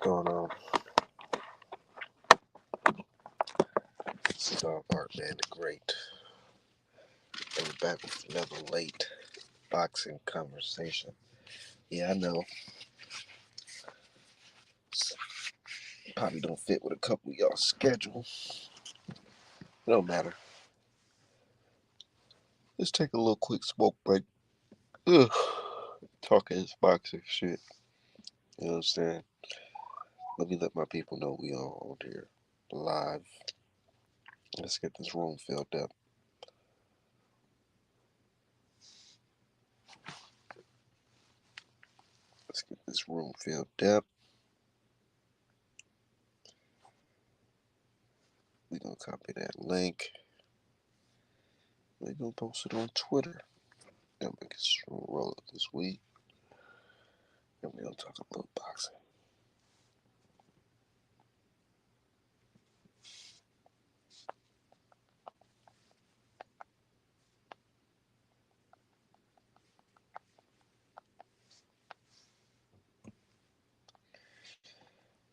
going on? It's Dog Art Man the Great. And we're back with another late boxing conversation. Yeah, I know. Probably don't fit with a couple of y'all's schedule. It don't matter. Let's take a little quick smoke break. Ugh. Talking this boxing shit. You know what I'm saying? Let me let my people know we all on here live. Let's get this room filled up. Let's get this room filled up. We're going to copy that link. We're going to post it on Twitter. Then we can roll it this week. And we're going to talk a little boxing.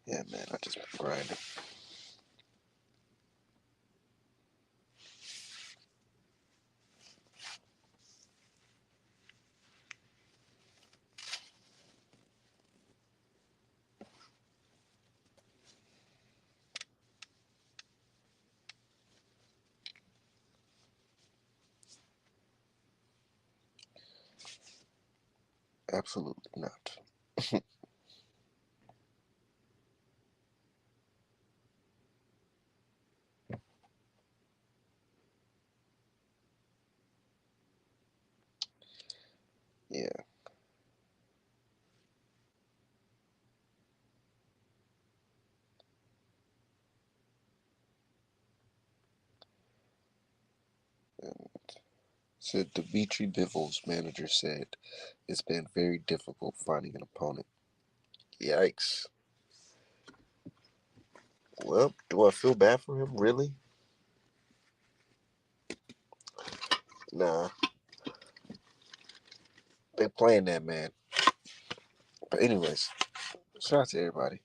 Yeah, man, I just been grinding. Absolutely not. Yeah. And said Dimitri Bivol's manager said it's been very difficult finding an opponent. Yikes. Well, do I feel bad for him? Really? Nah. They playing that man. But anyways, shout out to everybody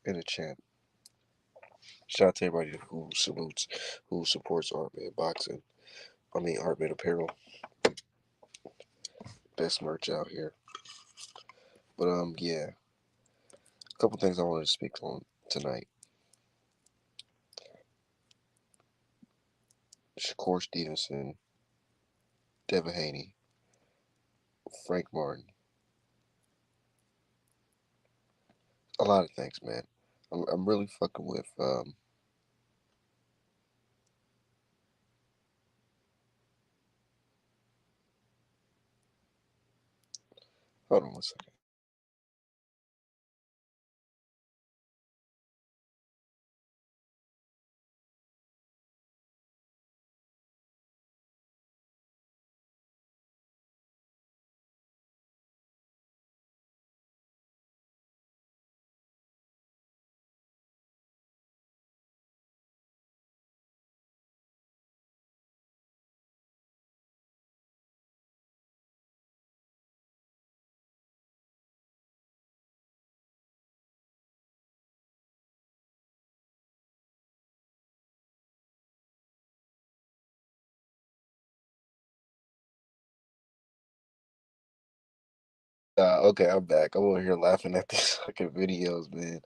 in the chat. Shout out to everybody who supports Artman Boxing. Artman Apparel. Best merch out here. But yeah. A couple things I wanted to speak on tonight. Shakur Stevenson, Devin Haney, Frank Martin. A lot of things, man. I'm really fucking with hold on one second. Okay, I'm back. I'm over here laughing at these fucking videos, man.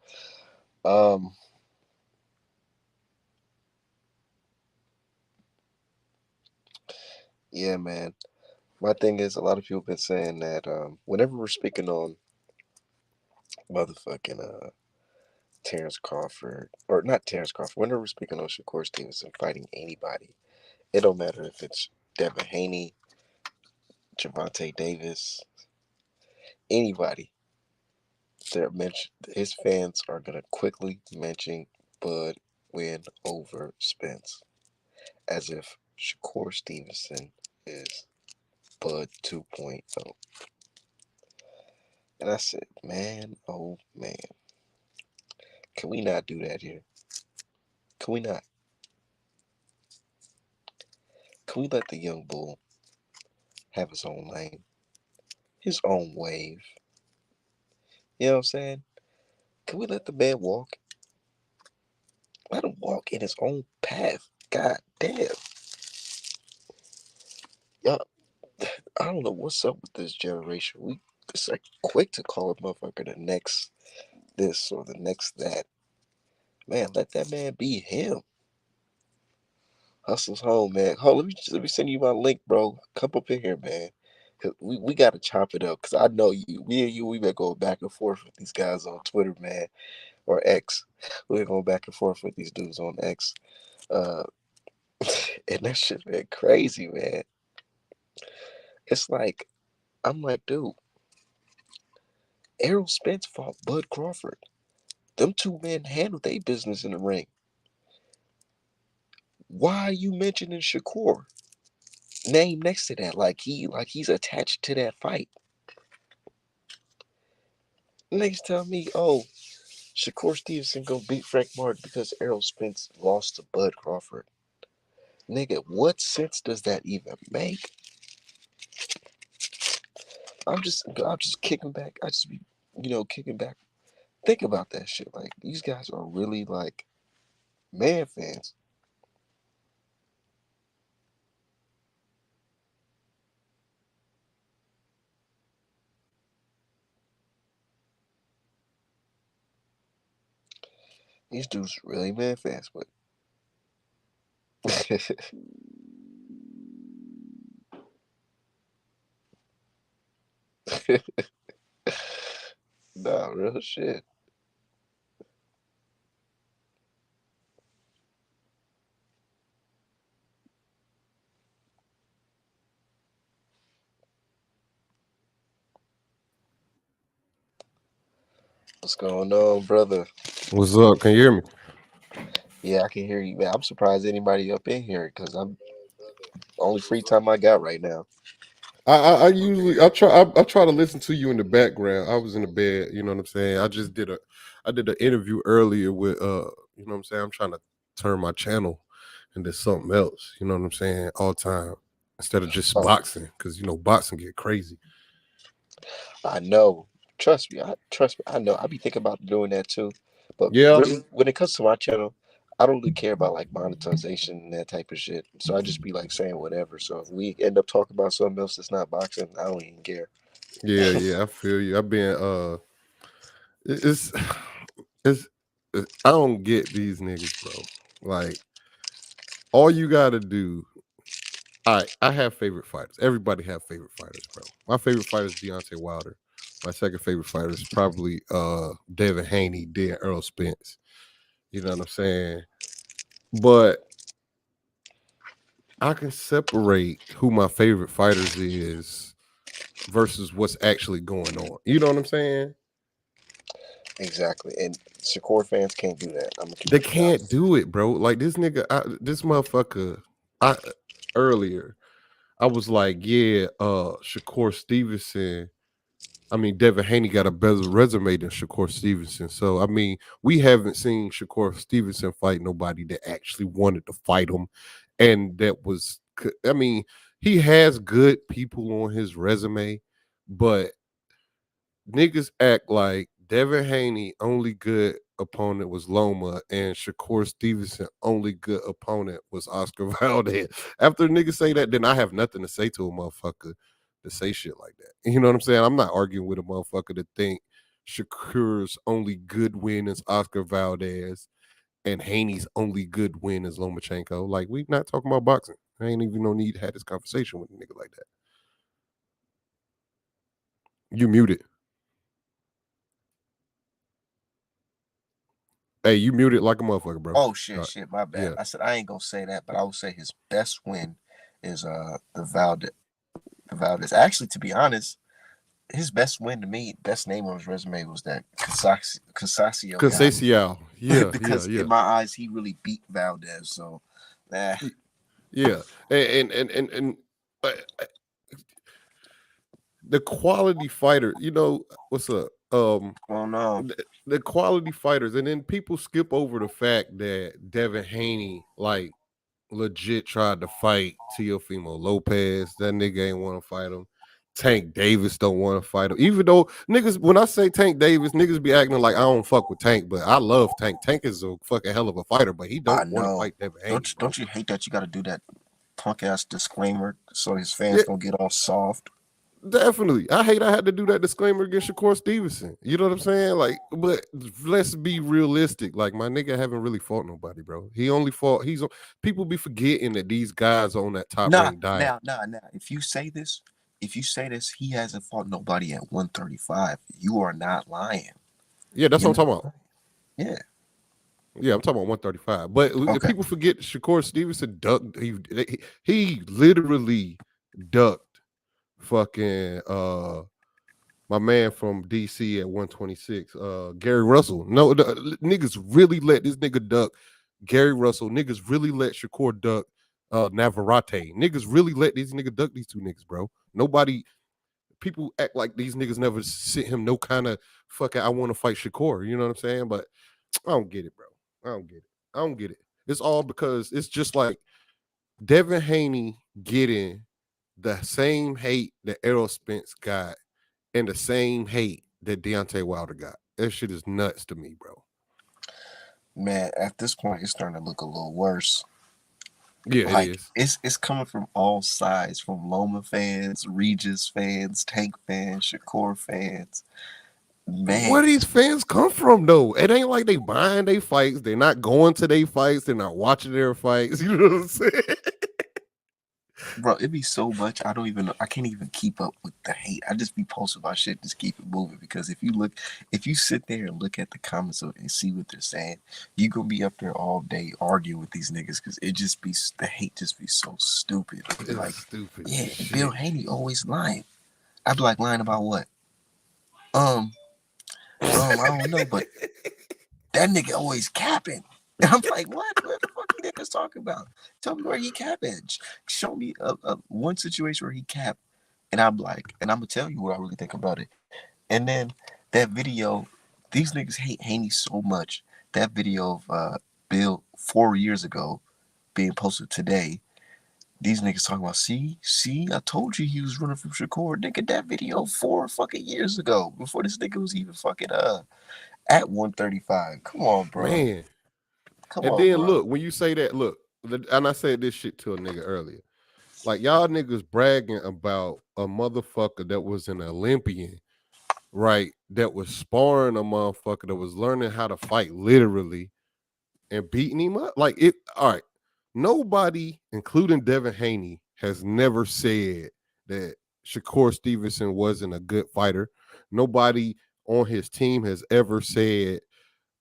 Um, yeah, man. My thing is, a lot of people been saying that whenever we're speaking on motherfucking Terrence Crawford, or not Terrence Crawford, whenever we're speaking on Shakur Stevenson fighting anybody, it don't matter if it's Devin Haney, Javante Davis, anybody. His fans are gonna quickly mention Bud win over Spence, as if Shakur Stevenson is Bud 2.0. And I said, man, oh man, can we not do that here? Can we not? Can we let the young bull have his own lane, his own wave? You know what I'm saying? Can we let the man walk? Let him walk in his own path. God damn. Y'all, I don't know what's up with this generation. We it's like quick to call a motherfucker the next this or the next that. Man, let that man be him. Hustle's home, man. Hold, let me send you my link, bro. Come up in here, man. 'Cause we gotta chop it up. Cause I know you, me and you, we been going back and forth with these guys on Twitter, man, or X. We been going back and forth with these dudes on X. Uh, and that shit been crazy, man. It's like I'm like, dude, Errol Spence fought Bud Crawford. Them two men handled their business in the ring. Why are you mentioning Shakur name next to that? Like he's attached to that fight. Niggas tell me, oh, Shakur Stevenson gonna beat Frank Martin because Errol Spence lost to Bud Crawford. Nigga, what sense does that even make? I'm just kicking back. I just be, kicking back. Think about that shit. Like these guys are really like man fans. These dudes really man fans, but nah, real shit. What's going on, brother? What's up? Can you hear me? Yeah, I can hear you, man. I'm surprised anybody up in here because I'm only free time I got right now. I usually I try to listen to you in the background. I was in the bed, you know what I'm saying. I did an interview earlier with you know what I'm saying. I'm trying to turn my channel into something else, you know what I'm saying, all time instead of just Oh, boxing because you know boxing get crazy. I know. Trust me. I know. I be thinking about doing that too. But Yeah, really, when it comes to my channel, I don't really care about like monetization and that type of shit. So I just be like saying whatever. So if we end up talking about something else that's not boxing, I don't even care. yeah. I feel you. I've been it's it's I don't get these niggas, bro. Like all you gotta do I have favorite fighters. Everybody have favorite fighters, bro. My favorite fighter is Deontay Wilder. My second favorite fighter is probably Devin Haney, then Earl Spence. You know what I'm saying? But I can separate who my favorite fighters is versus what's actually going on. You know what I'm saying? Exactly. And Shakur fans can't do that. I'm gonna keep They it a can't do it, bro. Like this nigga, this motherfucker. I earlier I was like, yeah, Shakur Stevenson. I mean, Devin Haney got a better resume than Shakur Stevenson. So, I mean, we haven't seen Shakur Stevenson fight nobody that actually wanted to fight him. And that was, I mean, he has good people on his resume, but niggas act like Devin Haney only good opponent was Loma and Shakur Stevenson only good opponent was Oscar Valdez. After niggas say that, then I have nothing to say to a motherfucker to say shit like that. You know what I'm saying? I'm not arguing with a motherfucker to think Shakur's only good win is Oscar Valdez and Haney's only good win is Lomachenko. Like we not talking about boxing. I ain't even no need to have this conversation with a nigga like that. You muted. Hey, you muted like a motherfucker, bro. Oh shit, Uh, shit, my bad. yeah, I said I ain't gonna say that, but I will say his best win is the Valdez. Actually, to be honest, his best win to me, best name on his resume was that Casasio guy. Conceição. Yeah, yeah, Because in yeah, my eyes, he really beat Valdez. So, nah, Y- yeah. And uh, the quality fighter. You know what's up? I don't know. The quality fighters, and then people skip over the fact that Devin Haney like legit tried to fight Teofimo Lopez. That nigga ain't want to fight him. Tank Davis don't want to fight him. Even though niggas, when I say Tank Davis, niggas be acting like I don't fuck with Tank, but I love Tank. Tank is a fucking hell of a fighter, but he I don't want to know. fight Devin Haney, Don't bro. you hate that you got to do that punk ass disclaimer so his Yeah, fans don't get all soft? definitely. I hate I had to do that disclaimer against Shakur Stevenson. You know what I'm saying? Like, but let's be realistic. Like, my nigga haven't really fought nobody, bro. He only fought. People be forgetting that these guys on that top Nah, rank diet. nah. If you say this, he hasn't fought nobody at 135. You are not lying. Yeah, that's You're what I'm not talking about. lying. Yeah. Yeah, I'm talking about 135. But Okay. people forget Shakur Stevenson ducked. He literally ducked fucking my man from DC at 126, Gary Russell. No, niggas really let this nigga duck Gary Russell. Niggas really let Shakur duck Navarrete. Niggas really let these niggas duck these two niggas, bro. Nobody, people act like these niggas never sent him no kind of fucking I want to fight Shakur. You know what I'm saying? But I don't get it, bro. I don't get it. I don't get it. It's all because it's just like Devin Haney getting the same hate that Errol Spence got and the same hate that Deontay Wilder got. That shit is nuts to me, bro. Man, at this point, it's starting to look a little worse. Yeah, it Like, is. it's coming from all sides, from Loma fans, Regis fans, Tank fans, Shakur fans. Where Man, these fans come from though? It ain't like they buying their fights. They're not going to their fights. They're not watching their fights. You know what I'm saying? bro, it'd be so much. I don't even know. I can't even keep up with the hate. I just be posting about shit, just keep it moving. Because if you sit there and look at the comments and see what they're saying, you gonna be up there all day arguing with these niggas. Because it just be the hate just be so stupid. They be It's like, stupid as yeah, Bill shit. Haney always lying. I'd be like, lying about what? Um, I don't know, but that nigga always capping. And I'm like, what? What the fuck you niggas talking about? Tell me where he capping. Show me a one situation where he capped. And I'm like, and I'm gonna tell you what I really think about it. And then that video, these niggas hate Haney so much. That video of Bill 4 years ago being posted today. These niggas talking about, see, I told you he was running from Shakur. Nigga, that video 4 fucking years ago, before this nigga was even fucking at 135. Come on, bro. Man. Come And on, then bro. look, when you say that, look, and I said this shit to a nigga earlier. Like y'all niggas bragging about a motherfucker that was an Olympian, right? That was sparring a motherfucker that was learning how to fight literally and beating him up. Like it, all right. Nobody, including Devin Haney, has never said that Shakur Stevenson wasn't a good fighter. Nobody on his team has ever said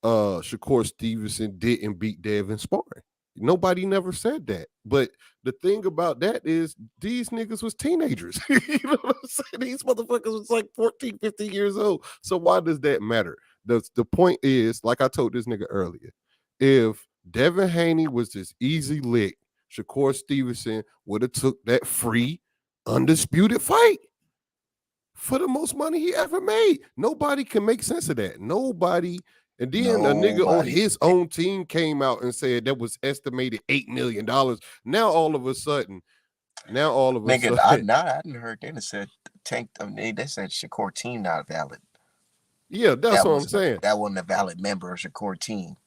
Shakur Stevenson didn't beat Devin sparring. Nobody never said that. But the thing about that is these niggas was teenagers. You know what I'm saying? These motherfuckers was like 14, 15 years old. So why does that matter? The point is, like I told this nigga earlier, if Devin Haney was this easy lick, Shakur Stevenson would have took that free, undisputed fight for the most money he ever made. Nobody can make sense of that. Nobody. And then a nigga on Nobody. his own team came out and said that was estimated $8 million. Now all of a sudden, now all of a Nigga, I sudden, not I didn't heard they done said Tank. I mean, they said Shakur team not valid. yeah, that's what I'm saying. That wasn't a valid member of Shakur team.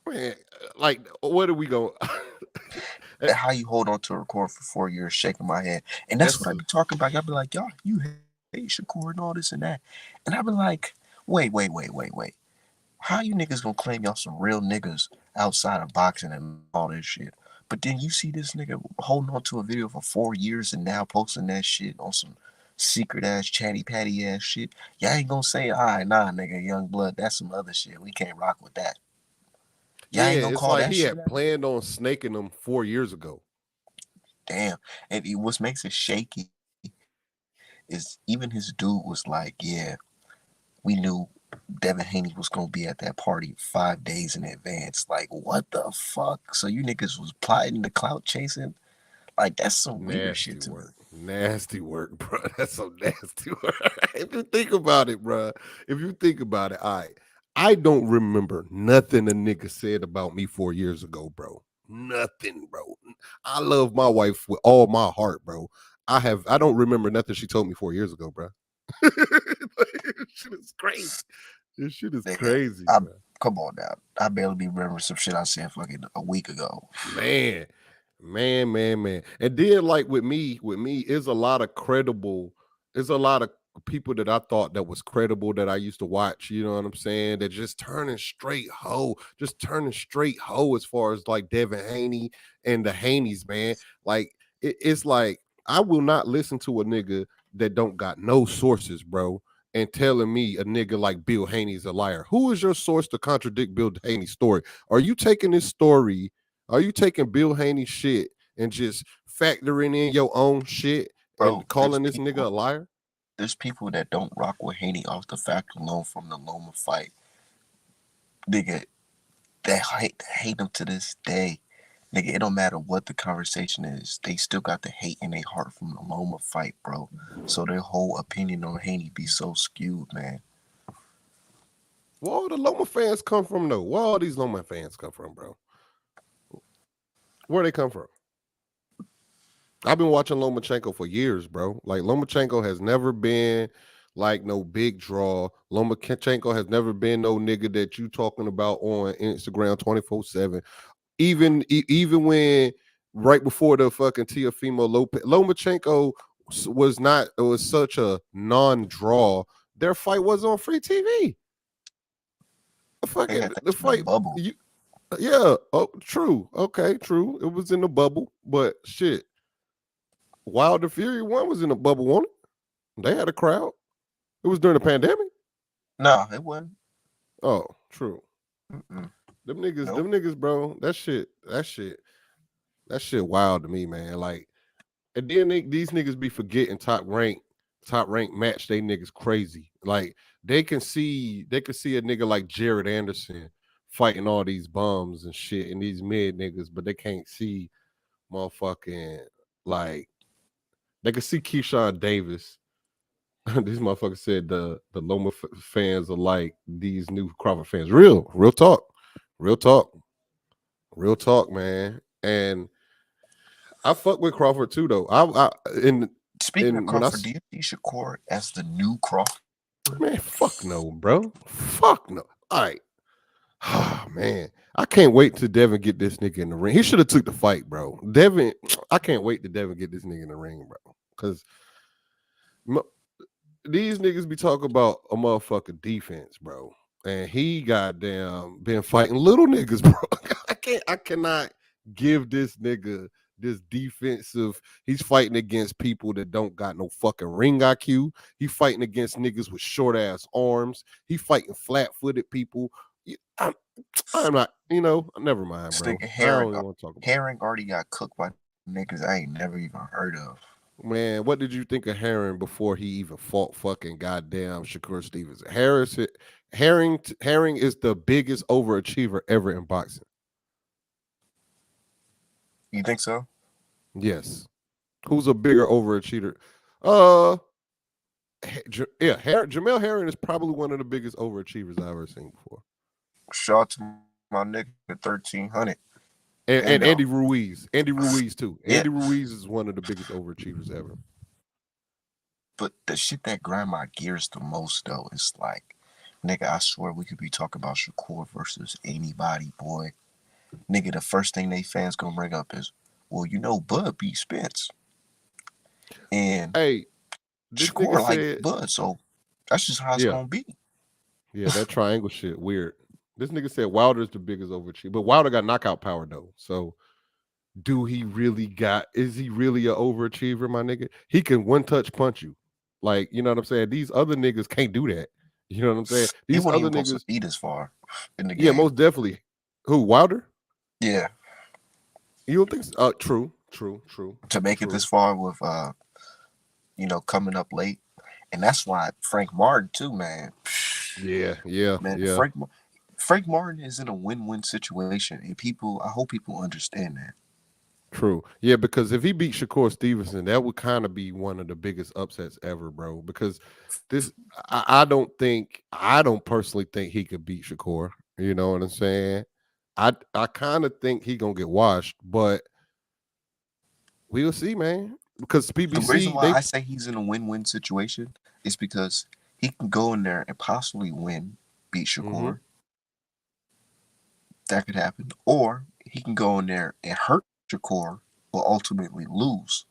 Man, like, what are we going? How you hold on to a record for 4 years, shaking my head, and that's That's what I be talking about. Y'all be like, y'all, you hate Shakur and all this and that, and I be like, wait. How you niggas gonna claim y'all some real niggas outside of boxing and all this shit? But then you see this nigga holding on to a video for 4 years and now posting that shit on some secret ass chatty patty ass shit. Y'all ain't gonna say, all right, nah, nigga, young blood, that's some other shit. We can't rock with that. Y'all yeah, ain't gonna it's call like that he shit had out. planned on snaking them 4 years ago. Damn. And what makes it shaky is even his dude was like, yeah, we knew Devin Haney was gonna be at that party 5 days in advance. Like, what the fuck? So you niggas was plotting the clout chasing? Like, that's some weird Nasty shit to me. work. Nasty work, bro. That's some nasty work. If you think about it, bro. If you think about it, I don't remember nothing a nigga said about me 4 years ago, bro. Nothing, bro. I love my wife with all my heart, bro. I don't remember nothing she told me 4 years ago, bro. Shit is crazy. This shit is Nigga, crazy, I bro. come on now. I barely be remembering some shit I said fucking a week ago. Man, man. And then like with me, is a lot of credible, there's a lot of people that I thought that was credible that I used to watch, you know what I'm saying? That just turning straight hoe as far as like Devin Haney and the Haneys, man. Like it's like I will not listen to a nigga that don't got no sources, bro, and telling me a nigga like Bill Haney's a liar. Who is your source to contradict Bill Haney's story? Are you taking this story? Are you taking Bill Haney's shit and just factoring in your own shit and Bro, calling this nigga a liar? there's people that don't rock with Haney off the fact alone from the Loma fight. Nigga, they hate him to this day. Nigga, it don't matter what the conversation is. They still got the hate in their heart from the Loma fight, bro. So their whole opinion on Haney be so skewed, man. Where all the Loma fans come from, though? Where all these Loma fans come from, bro? Where they come from? I've been watching Lomachenko for years, bro. Like Lomachenko has never been like no big draw. Lomachenko has never been no nigga that you talking about on Instagram 24/7. Even when right before the fucking Teofimo Lomachenko was such a non-draw. Their fight was on free TV. They had The that in a fight, bubble. yeah. Oh, true. Okay, true. It was in the bubble, but shit. Wilder Fury one was in the bubble, wasn't it? They had a crowd. It was during the pandemic. No, it wasn't. Oh, true. Mm-mm. Them Nope. niggas, bro. That shit wild to me, man. Like, and then these niggas be forgetting top rank match. They niggas crazy. Like they can see a nigga like Jared Anderson fighting all these bums and shit and these mid niggas, but they can't see motherfucking like they can see Keyshawn Davis. This motherfucker said the Loma fans are like these new Crawford fans. Real talk, real talk, real talk, man. And I fuck with Crawford too, though. Speaking of In when Crawford, do you see Shakur as the new Crawford? man, fuck no, bro, fuck no. All right, man, I can't wait till Devin get this nigga in the ring. He should have took the fight, bro. Devin, I can't wait till Devin get this nigga in the ring, bro, because these niggas be talking about a motherfucking defense, bro. And he goddamn been fighting little niggas, bro. I cannot give this nigga this defensive. He's fighting against people that don't got no fucking ring IQ. He fighting against niggas with short ass arms. He fighting flat footed people. I'm, I'm not, never mind, This bro. nigga I don't even want to talk about it. Herring already got cooked by niggas I ain't never even heard of. Man, what did you think of Herring before he even fought fucking goddamn Shakur Stevens? Herring is the biggest overachiever ever in boxing. You think so? Yes. Who's a bigger overachiever? Uh, yeah, Jamel Herring is probably one of the biggest overachievers I've ever seen before. Shout out to my nigga 1300. And And Andy Ruiz too. yeah, Andy Ruiz is one of the biggest overachievers ever. but the shit that grind my gears the most though is like, nigga, I swear we could be talking about Shakur versus anybody, boy. Nigga, the first thing they fans gonna bring up is, well, you know, Bud beat Spence, and Hey, this nigga Shakur like said, Bud, so that's just how it's yeah, gonna be. yeah, that triangle shit weird. This nigga said Wilder's the biggest overachiever, but Wilder got knockout power though. So is he really a overachiever, my nigga? He can one touch punch you. Like, you know what I'm saying? These other niggas can't do that. You know what I'm saying? He These wasn't other even supposed to niggas, be this far in the yeah, game. most definitely. Who, Wilder? Yeah, You don't think so? True. to make it this far with coming up late, and that's why Frank Martin too, man. Man, Yeah. Frank Martin is in a win-win situation, and I hope people understand that. True. Yeah, because if he beat Shakur Stevenson, that would kind of be one of the biggest upsets ever, bro. Because this, I don't personally think he could beat Shakur. You know what I'm saying? I kind of think he gonna get washed, but we'll see, man. because The reason PBC why they I say he's in a win-win situation is because he can go in there and possibly win, beat hmm Shakur. That could happen. Or he can go in there and hurt Shakur, but ultimately lose.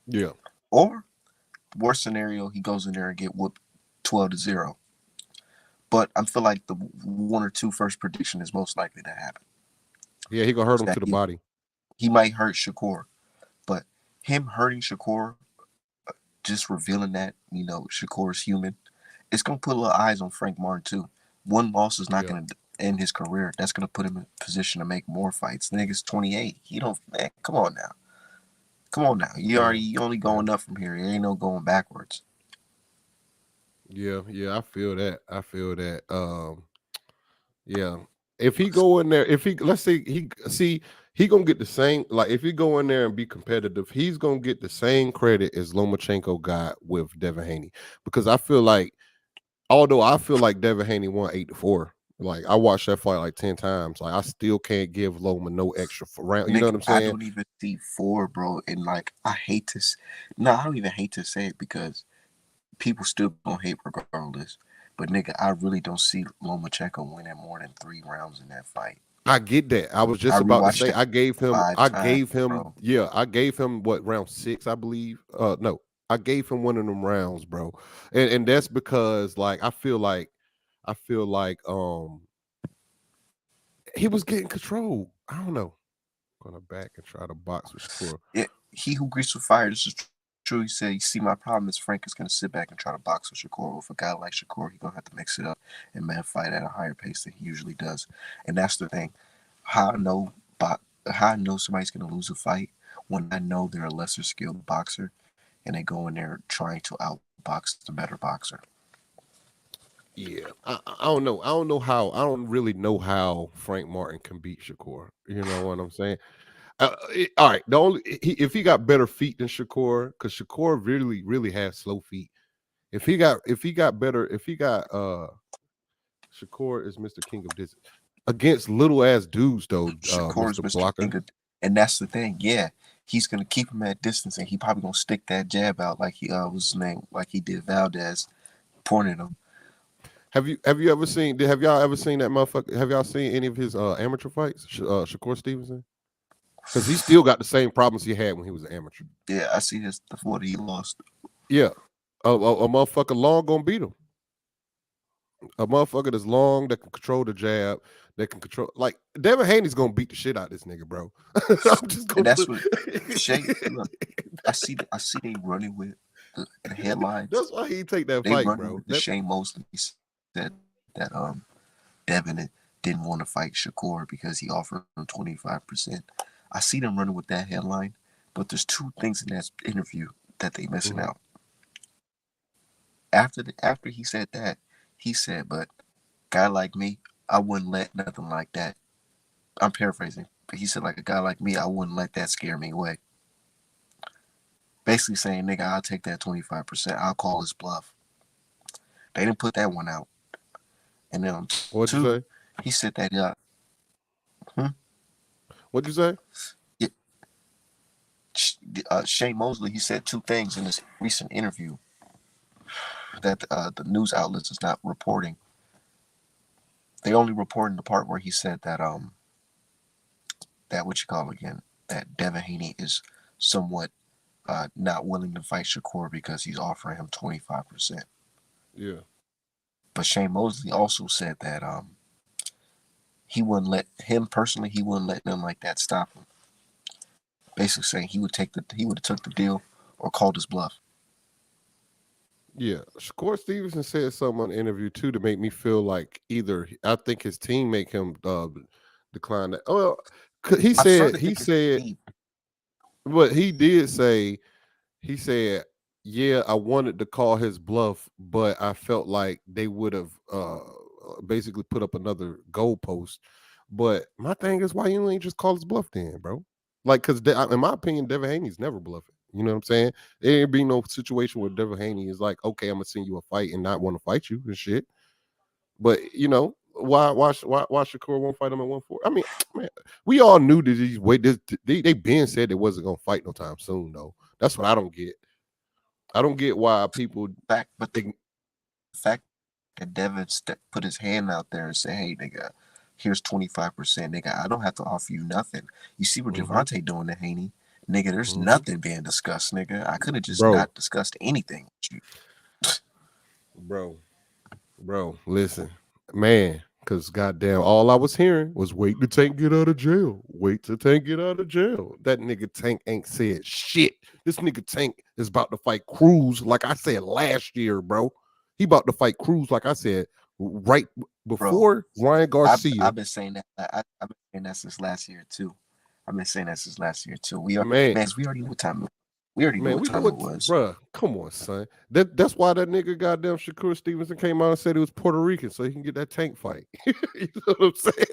yeah Or worst scenario, he goes in there and get whooped 12-0. But I feel like the one or two first prediction is most likely to happen. yeah he gonna hurt Is him that to the body. he might hurt Shakur, but him hurting Shakur, just revealing that Shakur is human, it's gonna put a little eyes on Frank Martin too. One loss is not Yeah, gonna end his career. That's gonna put him in a position to make more fights. Nigga's 28. He don't man. Come on now. Come on now. yeah, You only yeah, going up from here. There ain't no going backwards. yeah. I feel that. I feel that. Yeah. If he go in there, if he let's say he gonna get the same, like if he go in there and be competitive, he's gonna get the same credit as Lomachenko got with Devin Haney. Because I feel like, although I feel like Devin Haney won 8-4. Like I watched that fight like 10 times. Like I still can't give Loma no extra for round. You know Nigga, what I'm I saying? don't even see four, bro. And like, I hate to, no, I don't even hate to say it because people still gonna hate regardless. But nigga, I really don't see Lomachenko winning more than 3 rounds in that fight. I get that. I was I just about to rewatched say that I gave him five I times, gave him bro. yeah, I gave him what, round 6, I believe. No. I gave him one of them rounds, bro. And that's because like I feel like he was getting control. I don't know. Gonna back and try to box with Shakur. He who greets with fire. This is true. He said, "You see, my problem is Frank is gonna sit back and try to box with Shakur. With a guy like Shakur, he gonna have to mix it up and man fight at a higher pace than he usually does." And that's the thing. How I know, how I know somebody's gonna lose a fight when I know they're a lesser skilled boxer and they go in there trying to outbox the better boxer. Yeah, I don't know. I don't know how. I don't really know how Frank Martin can beat Shakur. You know what I'm saying? All right. The only if he got better feet than Shakur, because Shakur really has slow feet. If he got better, if he got Shakur is Mr. King of Distance against little ass dudes though, Shakur is Mr. Mr. Blocker. King of, and that's the thing. Yeah, he's gonna keep him at distance, and he probably gonna stick that jab out like he was his name, like he did Valdez, pointing him. Have you ever seen? Have y'all ever seen that motherfucker? Have y'all seen any of his amateur fights? Shakur Stevenson, because he still got the same problems he had when he was an amateur. Yeah, I see his the one he lost. Yeah, a motherfucker long gonna beat him. A motherfucker that's long that can control the jab, that can control like Devin Haney's gonna beat the shit out of this nigga, bro. I'm just And gonna that's put what Shay. Look, I see they running with the headlines. that's why he take that They fight, running bro. with the That Shane Mosley said that Devin didn't want to fight Shakur because he offered him 25%. I see them running with that headline, but there's two things in that interview that they missing mhm. out. After he said that, he said, "But guy like me, I wouldn't let nothing like that." I'm paraphrasing, but he said, "Like a guy like me, I wouldn't let that scare me away." Basically saying, "Nigga, I'll take that 25%. I'll call his bluff." They didn't put that one out. And then on two, What'd you say? he said that hmm? What'd you say? Yeah, Shane Mosley, he said two things in this recent interview that the news outlets is not reporting. They only reporting the part where he said that what you call again, that Devin Haney is somewhat not willing to fight Shakur because he's offering him 25%. Yeah, But Shane Mosley also said that he wouldn't let him personally. He wouldn't let nothing like that stop him. Basically saying he would have took the deal or called his bluff. yeah. Shakur Stevenson said something on the interview too to make me feel like either I think his team make him decline that. Oh, well, he I'm said starting to he think it's said Steve. what he did say. He said, "Yeah, I wanted to call his bluff, but I felt like they would have basically put up another goalpost." But my thing is, why you ain't just call his bluff then, bro? Like, because in my opinion, Devin Haney's never bluffing. You know what I'm saying? There ain't be no situation where Devin Haney is like, "Okay, I'm gonna send you a fight and not want to fight you and shit." But you know, why Shakur won't fight him at 140? I mean, man, we all knew that these wait. They been said they wasn't gonna fight no time soon though. That's what I don't get. I don't get why people. Fact, but the ign- fact that Devin put his hand out there and say, "Hey, nigga, here's 25%, nigga. I don't have to offer you nothing." You see what Mhm, Javante doing to Haney, nigga? There's mhm. nothing being discussed, nigga. I could have just Bro, not discussed anything with you, bro, bro. Listen, man. Cause goddamn, all I was hearing was wait to Tank get out of jail. Wait till Tank get out of jail. That nigga Tank ain't said shit. This nigga Tank is about to fight Cruz, like I said last year, bro. He about to fight Cruz, like I said, right bro. before Ryan Garcia. I've been saying that. I've been saying that since last year too. I've been saying that since last year too. We are Man, man, 'cause we already knew what time. We already knew man, what we know time it what, was. bruh. Come on, son. That's why that nigga goddamn Shakur Stevenson came out and said he was Puerto Rican so he can get that Tank fight. You know what I'm saying?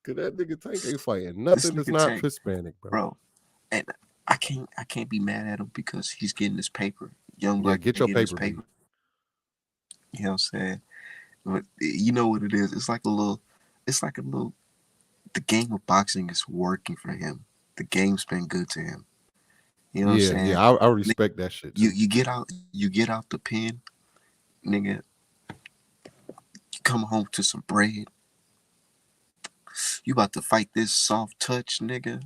Cause that nigga Tank ain't fighting This nothing that's nigga not Tank, Hispanic, bro. bro, and I can't be mad at him because he's getting his paper. Young Yeah, black get man your getting his paper, B. paper. You know what I'm saying? But you know what it is? It's like a little. It's like a little. The game of boxing is working for him. The game's been good to him. You know what I'm Yeah, saying? yeah, I respect that shit too. You get out the pen, nigga. You come home to some bread. You about to fight this soft touch, nigga,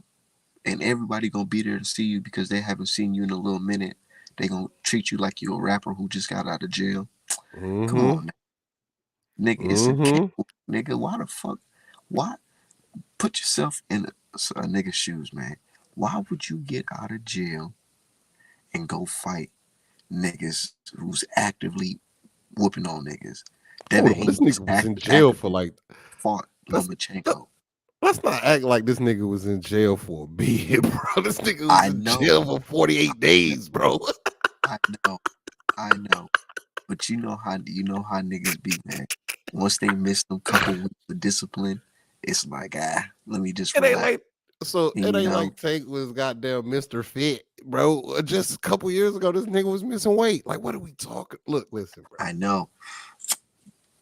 and everybody gonna be there to see you because they haven't seen you in a little minute. They gonna treat you like you a rapper who just got out of jail. Come Mm-hmm. on, nigga. It's a Mm-hmm. gamble, nigga. Why the fuck? Why put yourself in a nigga's shoes, man? Why would you get out of jail and go fight niggas who's actively whooping on niggas? Devin Hold on. Haney This just nigga was in jail for actively like fought let's let, Lomachenko. let's not act like this nigga was in jail for a bit, bro. This nigga was I in know, jail for 48 days, bro. I know, I know. But you know how niggas be, man. Once they miss them couple weeks of discipline, it's like let me just It ain't relax. like so And it you ain't know, like Tank was goddamn Mr. Fit, bro. Just a couple years ago, this nigga was missing weight. Like, what are we talking? Look, listen, bro. I know.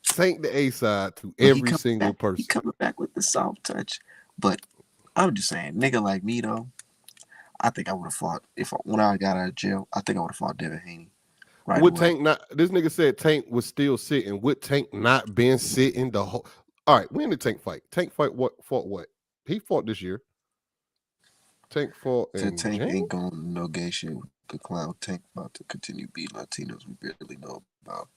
Tank the A side to But he every coming single back. He person. coming back with the soft touch. But I'm just saying, nigga like me though, I think I would have fought when I got out of jail. I think I would have fought Devin Haney right Would away. Tank not? This nigga said Tank was still sitting. Would Tank not been sitting the whole? All right, when did Tank fight? Tank fight what? Fought what? He fought this year. Tank fought To in Tank January. ain't going no gay shit with the clown. Tank about to continue beating Latinos we barely know about.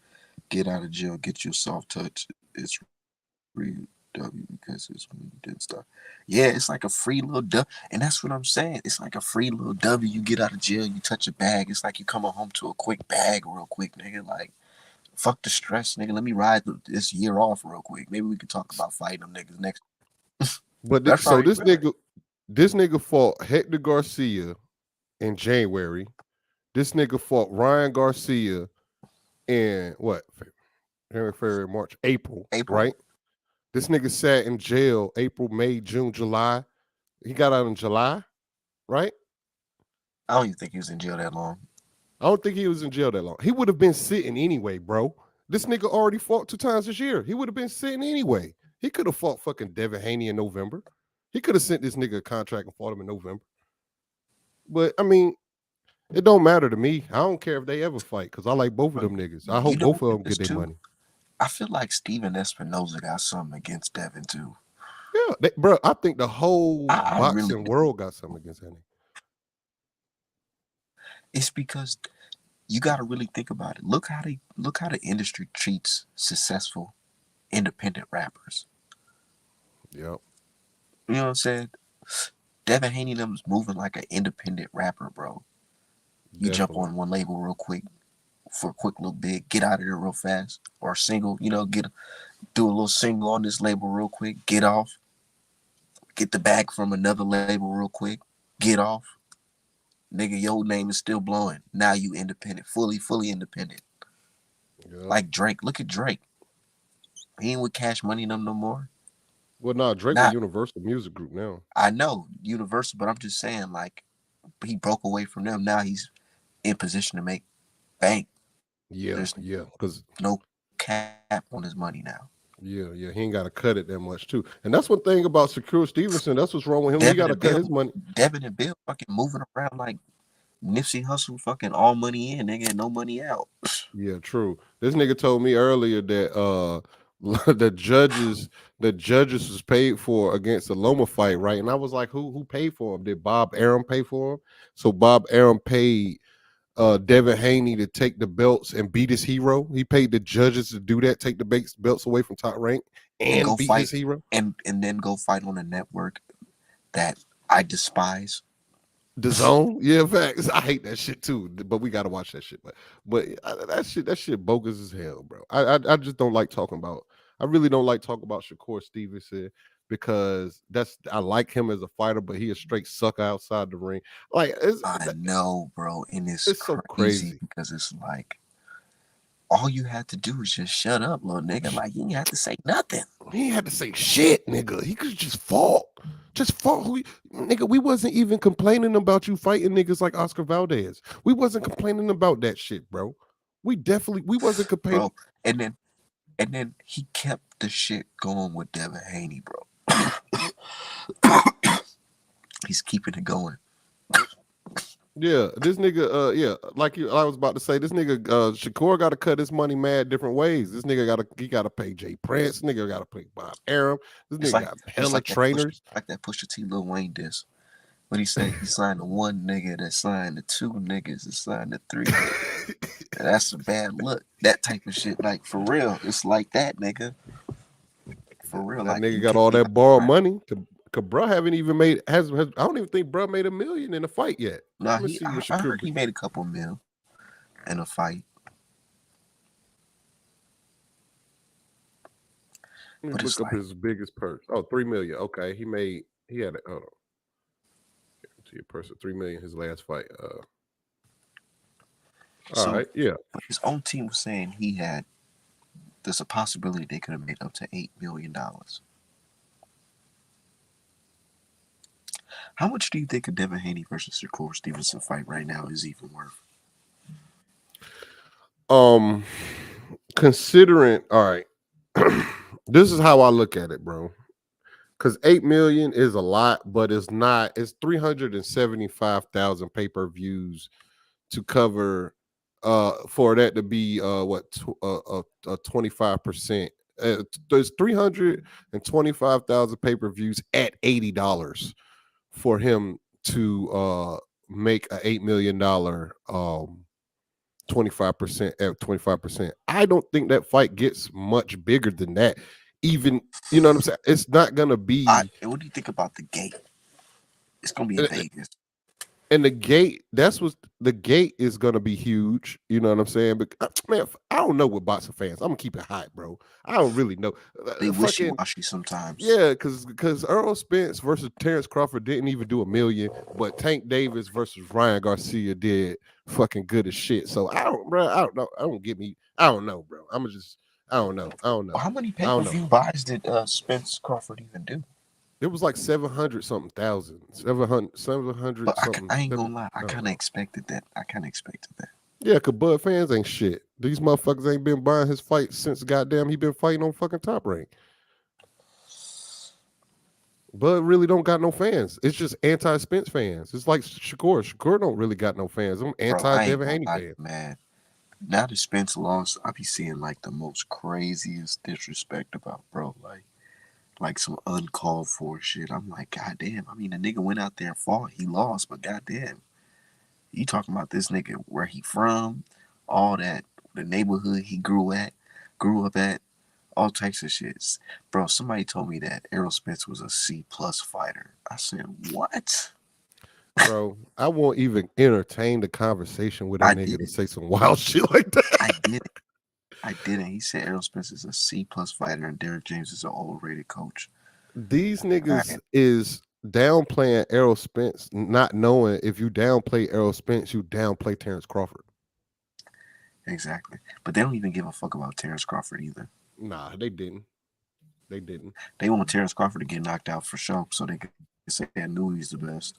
Get out of jail, get your soft touch. It's free W because it's when you didn't start. Yeah, it's like a free little W, and that's what I'm saying. It's like a free little W. You get out of jail, you touch a bag. It's like you coming home to a quick bag real quick, nigga. Like fuck the stress, nigga. Let me ride this year off real quick. Maybe we can talk about fighting them niggas next. But That's how so he feel. this nigga fought Hector Garcia in January. This nigga fought Ryan Garcia in what? January, February, March, April, April. right? This nigga sat in jail April, May, June, July. He got out in July, right? I don't even think he was in jail that long. I don't think he was in jail that long. He would have been sitting anyway, bro. This nigga already fought 2 times this year. He would have been sitting anyway. He could have fought fucking Devin Haney in November. He could have sent this nigga a contract and fought him in November. But I mean, it don't matter to me. I don't care if they ever fight because I like both of But them niggas. I you hope know both what of it them is get their too? money. I feel like Steven Espinoza got something against Devin too. Yeah, bro. I think the whole I really boxing world got something against that nigga. it's because you got to really think about it. Look how the industry treats successful independent rappers. Yep, You know what I'm saying? Devin Haney them's moving like an independent rapper, bro. You jump definitely. on one label real quick for a quick little bit, get out of there real fast, or single. You know, get do a little single on this label real quick, get off, get the bag from another label real quick, get off. Nigga, your name is still blowing. Now you independent, fully independent. Yep. Like Drake. Look at Drake. He ain't with Cash Money them no more. Well, nah, Drake with Not Universal Music Group now. I know Universal, but I'm just saying like he broke away from them. Now he's in position to make bank. Yeah, There's yeah. Because no cap on his money now. Yeah. He ain't got to cut it that much too, and that's one thing about Shakur Stevenson. That's what's wrong with him. He got Devin to and cut Bill, his money. Devin and Bill, fucking moving around like Nipsey Hustle, fucking all money in, nigga, and no money out. Yeah, true. This nigga told me earlier that the judges was paid for against the Loma fight, right? And I was like, who paid for him? Did Bob Arum pay for him? So Bob Arum paid Devin Haney to take the belts and beat his hero. He paid the judges to do that, take the belts away from Top Rank And and go beat fight, his hero. and then go fight on a network that I despise. The Zone, yeah, facts. I hate that shit too, but we gotta watch that shit. But that shit bogus as hell, bro. I just don't like talking about. I really don't like talking about Shakur Stevenson because I like him as a fighter, but he a straight sucker outside the ring. Like I know, bro, and it's it's so crazy crazy. because it's like all you had to do is just shut up, little nigga. Like you didn't have to say nothing. He ain't had to say shit, nigga. He could just fought. Just fought. Nigga, we wasn't even complaining about you fighting niggas like Oscar Valdez. We wasn't complaining about that shit, bro. We wasn't complaining. Bro. And then he kept the shit going with Devin Haney, bro. He's keeping it going. Yeah, this nigga, I was about to say, this nigga Shakur got to cut his money mad different ways. This nigga got to pay Jay Prince. This nigga got to pay Bob Arum. This It's nigga like got it's hella trainers. like that Pusha T Lil Wayne diss. What he said, he signed the one nigga that signed the two niggas that signed the three niggas. That's a bad look. That type of shit, like for real, it's like that, nigga. For real, That like nigga you got can all be that like, borrowed right. money. Cause bro haven't even made I don't even think bro made $1 million in a fight yet. Nah, Let me see what I Shakur. heard he made a couple mil in a fight, Let me but look it's up like his biggest purse. Oh, 3 million. Okay, he had it. Hold on. To your person, 3 million his last fight. All so. right, yeah. But his own team was saying he had. There's a possibility they could have made up to $8 million. How much do you think a Devin Haney versus Shakur Stevenson fight right now is even worth? Um, considering, all right, this is how I look at it, bro. Because 8 million is a lot, but it's not. It's 375,000 pay-per-views to cover. For that to be 25%. There's 325,000 pay-per-views at $80 for him to make a $8 million 25% at 25%. I don't think that fight gets much bigger than that. Even you know what I'm saying? It's not gonna be What do you think about the gate? It's gonna be in Vegas. and the gate, that's what the gate is gonna be huge. You know what I'm saying? But man, I don't know with boxing fans. I'm gonna keep it hot, bro. I don't really know. They wishy Fucking washy sometimes. yeah, because Earl Spence versus Terrence Crawford didn't even do 1 million, but Tank Davis versus Ryan Garcia did fucking good as shit. So I don't, bro. I don't know. I don't get me. I don't know, bro. I'm just. I don't know. I don't Well, know. how many I pay per don't know. view buys did Spence Crawford even do? It was like 700 something thousand, 700 But something. I ain't Seven, gonna lie, I I don't kind of know. expected that. I kind of expected that. Yeah, cause Bud fans ain't shit. These motherfuckers ain't been buying his fights since goddamn he been fighting on fucking Top Rank. Bud really don't got no fans. It's just anti Spence fans. It's like Shakur. Shakur don't really got no fans. I'm Bro, anti I ain't Devin gonna Haney lie, fan. man. Now that Spence lost, I be seeing like the most craziest disrespect about bro, like some uncalled for shit. I'm like, goddamn. I mean, the nigga went out there and fought. He lost, but goddamn, you talking about this nigga where he from, all that, the neighborhood he grew up at, all types of shits. Bro, somebody told me that Errol Spence was a C+ fighter. I said, what? Bro, I won't even entertain the conversation with a I nigga to didn't. say some wild shit like that. I didn't. I didn't. He said Errol Spence is a C+ fighter and Derrick James is an overrated coach. These All niggas right, is downplaying Errol Spence, not knowing if you downplay Errol Spence, you downplay Terrence Crawford. exactly. But they don't even give a fuck about Terrence Crawford either. Nah, they didn't. They didn't. They want Terrence Crawford to get knocked out for sure so they can say I knew he's the best.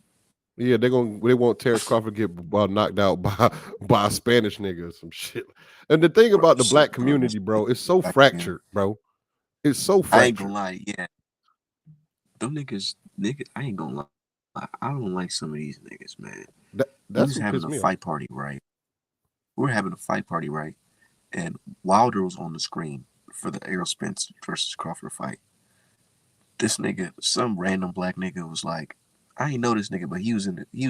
Yeah, they want Terrence Crawford to get knocked out by a Spanish nigga or some shit. And the thing Bro, about the so, black bro, this community, bro, it's so black man, fractured, bro. It's so I ain't gonna fractured. lie, yeah. Them nigga, I ain't gonna lie. I don't like some of these niggas, man. We was having a That's what fight pissed me party, off. right? We were having a fight party, right? And Wilder was on the screen for the Errol Spence versus Crawford fight. This nigga, some random black nigga was like, I ain't know this nigga, but he was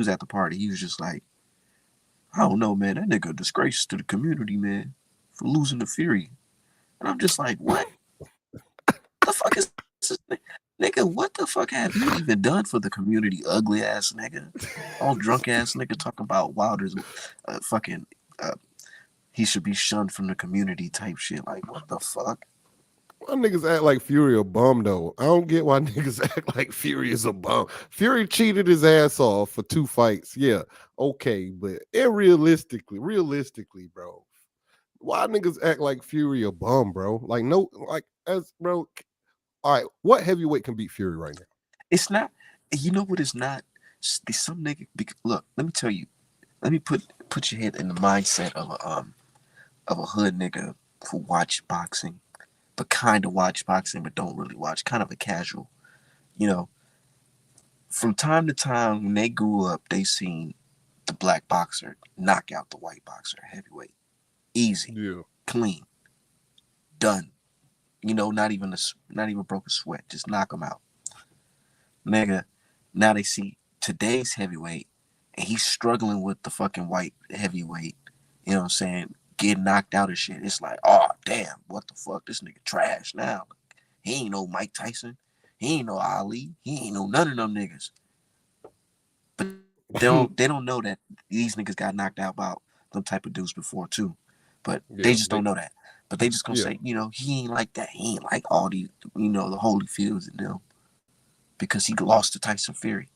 at the party. He was just like, I don't know, man. That nigga a disgrace to the community, man, for losing the Fury. And I'm just like, what the fuck is this? Nigga, what the fuck have you even done for the community, ugly ass nigga? All drunk ass nigga talking about Wilder's fucking, uh, he should be shunned from the community type shit. Like, what the fuck? Why niggas act like Fury a bum though? I don't get why niggas act like Fury is a bum. Fury cheated his ass off for 2 fights. Yeah, okay, but realistically, bro, why niggas act like Fury a bum, bro? Like no, like as bro. All right, what heavyweight can beat Fury right now? It's not, you know what it's not? Some nigga, look, let me tell you, let me put your head in the mindset of a hood nigga who watch boxing, but kind of watch boxing, but don't really watch, kind of a casual. You know, from time to time when they grew up, they seen the black boxer knock out the white boxer heavyweight, easy, Yeah, clean, done. You know, not even broke a sweat, just knock him out, nigga. Now they see today's heavyweight, and he's struggling with the fucking white heavyweight. You know what I'm saying? Getting knocked out of shit. It's like, oh damn, what the fuck? This nigga trash now. He ain't no Mike Tyson. He ain't no Ali. He ain't no none of them niggas. But they don't know that these niggas got knocked out by them type of dudes before too. But they yeah, just don't know that. But they just gonna yeah, say, you know, he ain't like that. He ain't like all these, you know, the Holyfields and them because he lost to Tyson Fury.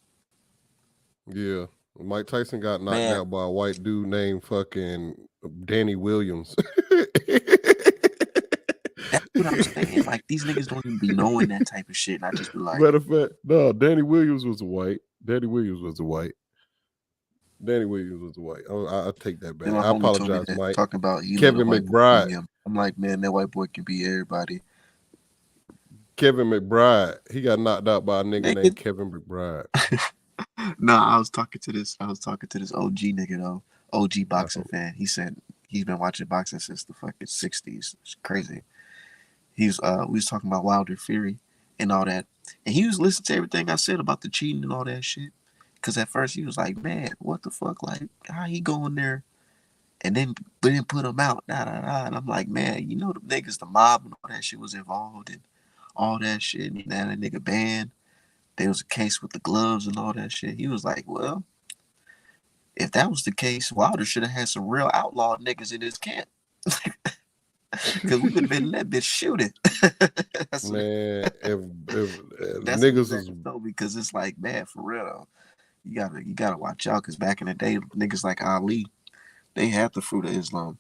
yeah. Mike Tyson got knocked Man, out by a white dude named fucking Danny Williams. that's what I'm saying. Like these niggas don't even be knowing that type of shit. And I just be like, Matter of fact, no, Danny Williams was a white. Danny Williams was a white. Danny Williams was a white. I take that then back. my I homie told me apologize, that Mike. talking about you know the Kevin white boy McBride. being him. I'm like, man, that white boy can be everybody. Kevin McBride. He got knocked out by a nigga named Nigga, Kevin McBride. nah, I was talking to this OG nigga though, OG boxing Oh, fan. He said he's been watching boxing since the fucking '60s. It's crazy. He's we was talking about Wilder Fury and all that, and he was listening to everything I said about the cheating and all that shit. Cause at first he was like, man, what the fuck, like how he going there and then put him out, da da da. And I'm like, man, you know the niggas, the mob and all that shit was involved and all that shit. And then that nigga banned. There was a case with the gloves and all that shit. He was like, well, if that was the case, Wilder should have had some real outlaw niggas in his camp. Cause we would have been in that bitch shooting. that's what man, if that's what his niggas ass is told me. Cause it's like, man, for real, you gotta watch out. Cause back in the day, niggas like Ali, they had the fruit of Islam.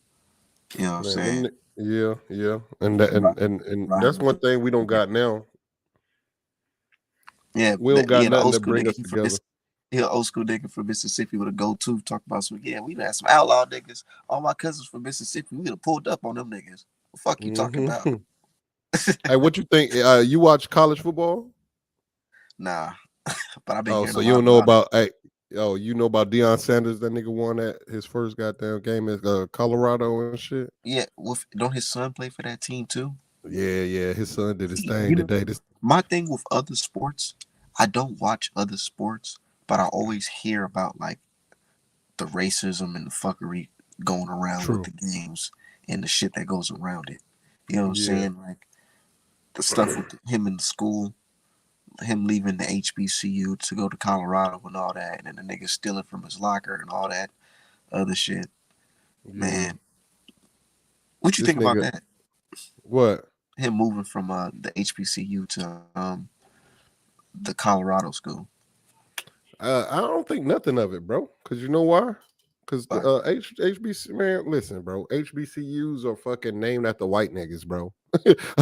You know what I'm man, them saying? yeah, yeah. And that Right. and that's Riding one thing we don't yeah, got now. yeah, We don't got yeah. The nothing old to school bring nigga, us he from together. Mississippi. He an old school nigga from Mississippi with a go-to talk about some. Yeah, we had some outlaw niggas. All my cousins from Mississippi, we would have pulled up on them niggas. What the fuck you talking about? Hmm. Hey, what you think? You watch college football? Nah, but I've been Oh, hearing so a you lot don't know about it. about you know about Deion Sanders? That nigga won that his first goddamn game in Colorado and shit. Yeah, don't his son play for that team too? Yeah, yeah. His son did his See, thing you know, today. This my thing with other sports, I don't watch other sports, but I always hear about like the racism and the fuckery going around with true. the games and the shit that goes around it. You know what I'm Yeah, saying? Like the stuff with him in school, him leaving the HBCU to go to Colorado and all that, and then the nigga stealing from his locker and all that other shit. yeah. Man, what you This think about nigga, that? what? Him moving from the HBCU to the Colorado school. I don't think nothing of it, bro. Cause you know why? Cause the But HBC man, listen, bro. HBCUs are fucking named after white niggas, bro.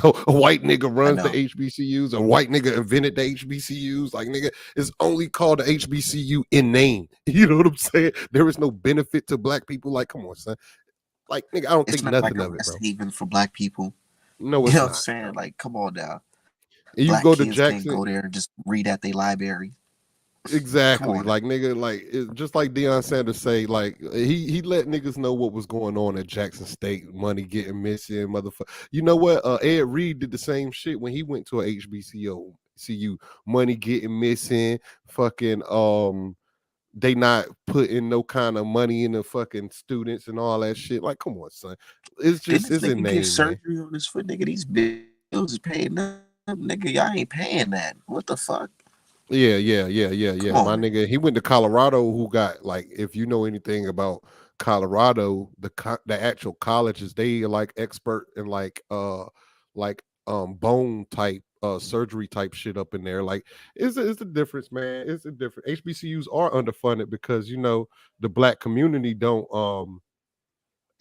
A white nigga I runs the know HBCUs. A white nigga invented the HBCUs. Like nigga, it's only called the HBCU in name. You know what I'm saying? There is no benefit to black people. Like, come on, son. Like, nigga, I don't it's think not like nothing a of it, rest bro. haven for black people. No, You know it's what I'm not. saying? Like, come on now. And you Black go to kids can't Jackson. go there and just read at their library. Come Exactly, on now. like nigga, like just like Deion Sanders say, like he let niggas know what was going on at Jackson State, money getting missing, motherfucker. You know what? Ed Reed did the same shit when he went to a HBCU. CU, money getting missing, fucking they not putting no kind of money in the fucking students and all that shit. Like, come on, son, it's Didn't just this it's a nigga get name, man. surgery on his foot? Nigga, these bills is paying up. Nigga, y'all ain't paying that. What the fuck? Yeah. Come My on, man. nigga, he went to Colorado. Who got like, if you know anything about Colorado, the actual colleges, they are like expert in like bone type surgery type shit up in there. Like, it's a difference, man. It's a different. HBCUs are underfunded because the black community don't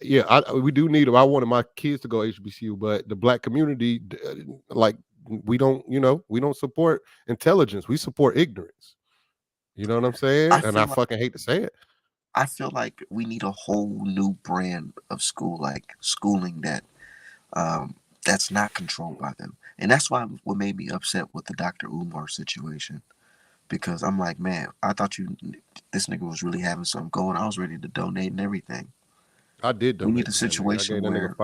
yeah, we do need them. I wanted my kids to go HBCU, but the black community, like we don't support intelligence. We support ignorance. You know what I'm saying? I And I feel like fucking hate to say it. I feel like we need a whole new brand of school, like schooling that's not controlled by them. And that's why what made me upset with the Dr. Umar situation. Because I'm like, man, I thought this nigga was really having something going. I was ready to donate and everything. I did We need donate a to that nigga. I gave situation that nigga where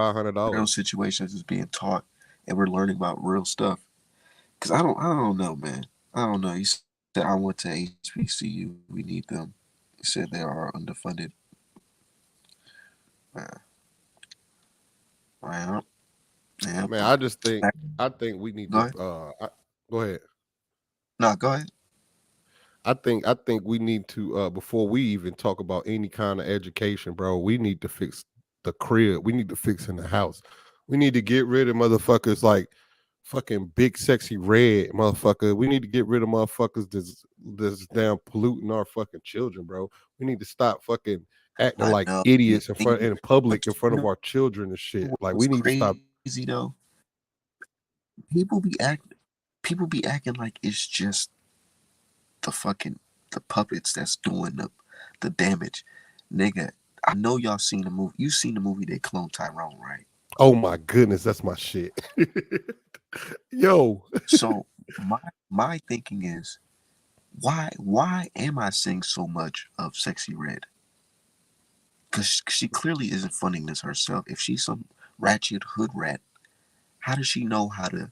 real $500. situations is being taught and we're learning about real stuff. Cause I don't know, man. I don't know. You said I went to HBCU. We need them. You said they are underfunded. Uh, well, yeah, Man, but I think we need go to ahead. go ahead. No, go ahead. I think we need to before we even talk about any kind of education, bro, we need to fix the crib. We need to fix in the house. We need to get rid of motherfuckers like fucking big sexy red motherfucker. We need to get rid of motherfuckers that's damn polluting our fucking children, bro. We need to stop fucking acting I like know. idiots in But public in you front of know our children and shit. what's Like we need to crazy stop. though? People be act people be acting like it's just the puppets that's doing the damage. Nigga, I know y'all seen the movie. You seen the movie They Clone Tyrone, right? Oh my goodness, that's my shit. Yo, So my thinking is why am I seeing so much of Sexy Red? Because she clearly isn't funding this herself. If she's some ratchet hood rat, how does she know how to,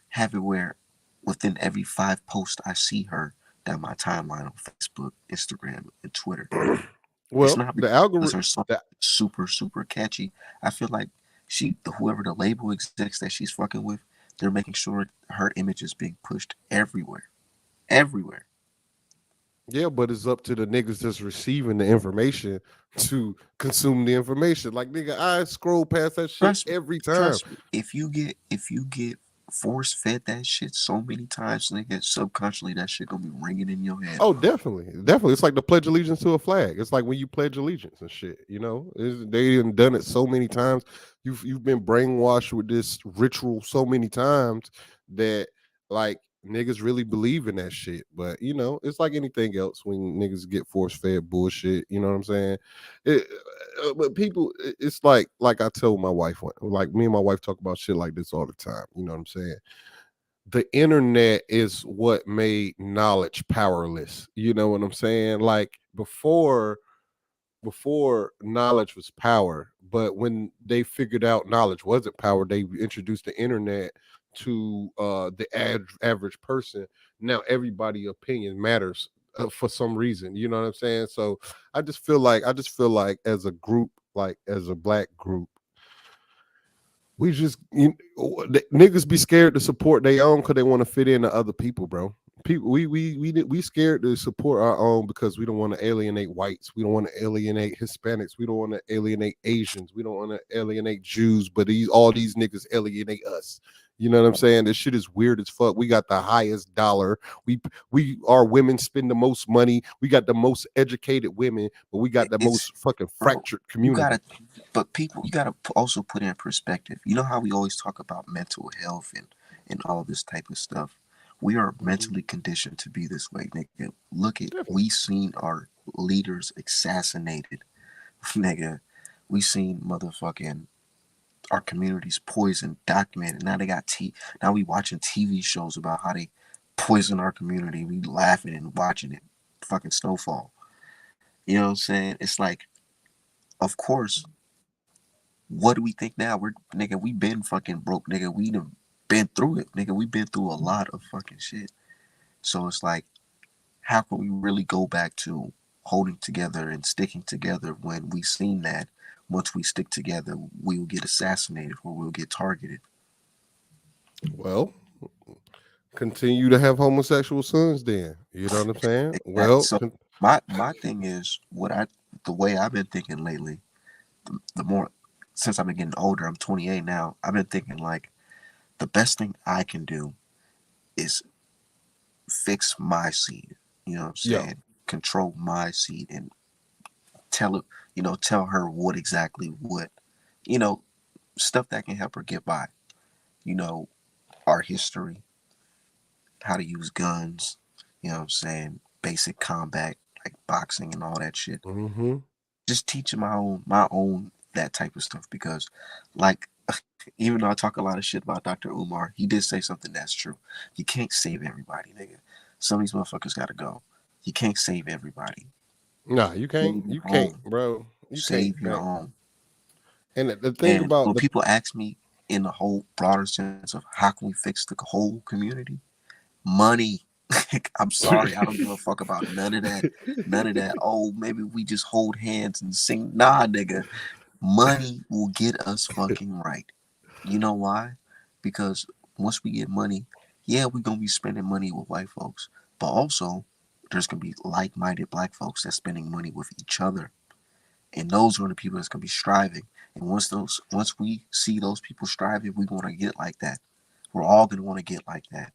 have it where within every 5 posts I see her down my timeline on Facebook, Instagram, and Twitter? It's well, not the because algorithm. her song is super, super catchy. I feel like whoever the label execs that she's fucking with, they're making sure her image is being pushed everywhere. Everywhere. Yeah, but it's up to the niggas that's receiving the information to consume the information. Like nigga, I scroll past that shit Trust me. every time. Trust me. If you get force fed that shit so many times, nigga, subconsciously that shit gonna be ringing in your head, Oh, bro. definitely. It's like the pledge allegiance to a flag. It's like when you pledge allegiance and shit. They done it so many times. You've been brainwashed with this ritual so many times that like niggas really believe in that shit. But it's like anything else when niggas get force fed bullshit. You know what I'm saying? It, but people, it's like I told my wife, like me and my wife talk about shit like this all the time. You know what I'm saying? The internet is what made knowledge powerless. You know what I'm saying? Like before knowledge was power, but when they figured out knowledge wasn't power, they introduced the internet to the average person. Now everybody opinion matters for some reason. You know what I'm saying? So I just feel like as a group, like as a black group, we just niggas be scared to support their own because they want to fit into other people, bro. People, we scared to support our own because we don't want to alienate whites. We don't want to alienate Hispanics. We don't want to alienate Asians. We don't want to alienate Jews. But all these niggas alienate us. You know what I'm saying? This shit is weird as fuck. We got the highest dollar. Our women spend the most money. We got the most educated women, but we got the It's most fucking bro. fractured You gotta, community. but people, you gotta also put in perspective. You know how we always talk about mental health and all this type of stuff. We are Mhm. mentally conditioned to be this way, nigga. Look at we Definitely. seen our leaders assassinated, nigga. We seen motherfucking our communities poisoned, documented. Now they got now we watching TV shows about how they poison our community. We laughing and watching it fucking snowfall. You know what I'm saying? It's like, of course, what do we think now? We're nigga, we been fucking broke, nigga. We done been through it, nigga. We been through a lot of fucking shit. So it's like, how can we really go back to holding together and sticking together when we seen that once we stick together, we will get assassinated or we'll get targeted. Well, continue to have homosexual sons then. You know what I'm saying? Exactly. Well, So my thing is the way I've been thinking lately, the more since I've been getting older, I'm 28 now. I've been thinking like the best thing I can do is fix my seed. You know what I'm yeah. saying? Control my seed and tell it, tell her what exactly what, you know, stuff that can help her get by. You know, our history, how to use guns, you know what I'm saying? Basic combat, like boxing and all that shit. Mm-hmm. Just teaching my own that type of stuff because like even though I talk a lot of shit about Dr. Umar, he did say something that's true. You can't save everybody, nigga. Some of these motherfuckers gotta go. You can't save everybody. Nah, you can't. Save your You can't, own. bro. You can't. Save your own. And the thing And about when the people ask me in the whole broader sense of how can we fix the whole community, money. I'm sorry, I don't give a fuck about none of that. None of that. Oh, maybe we just hold hands and sing. Nah, nigga. Money will get us fucking right. You know why? Because once we get money, yeah, we're gonna be spending money with white folks, but also there's gonna be like-minded black folks that's spending money with each other, and those are the people that's gonna be striving. And once we see those people striving, we want to get like that. We're all gonna want to get like that.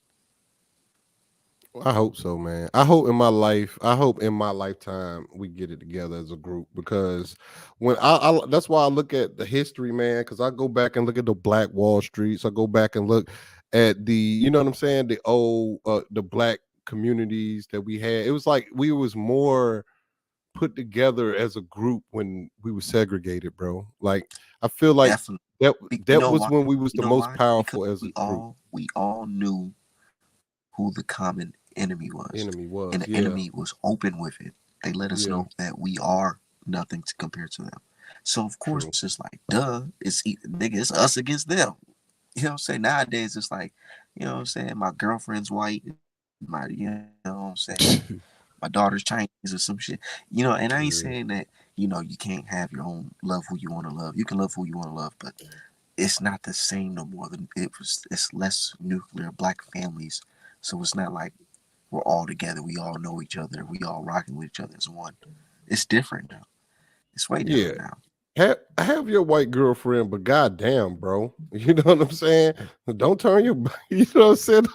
I hope so, man. I hope in my lifetime we get it together as a group because when I that's why I look at the history, man, because I go back and look at the Black Wall Streets. I go back and look at you know what I'm saying, the old the black communities that we had. It was like we was more put together as a group when we were segregated, bro. Like I feel like Definitely. that You that know was why? when we was You the know most why? Because powerful as a we group. all we all knew who the common enemy was, Enemy and was, the yeah, enemy was open with it. They let us yeah, know that we are nothing to compare to them. So of course true. it's like, duh, nigga, it's us against them. You know what I'm saying? Nowadays it's like, you know what I'm saying, my girlfriend's white, you know what I'm saying, my daughter's Chinese or some shit. And I ain't saying Yeah. that, you can't have your own love who you want to love. You can love who you want to love, but it's not the same no more than it's less nuclear black families. So it's not like we're all together, we all know each other, we all rocking with each other as one. It's different now. It's way Yeah. different now. Have your white girlfriend, but goddamn, bro. You know what I'm saying? Don't turn your you know what I'm saying?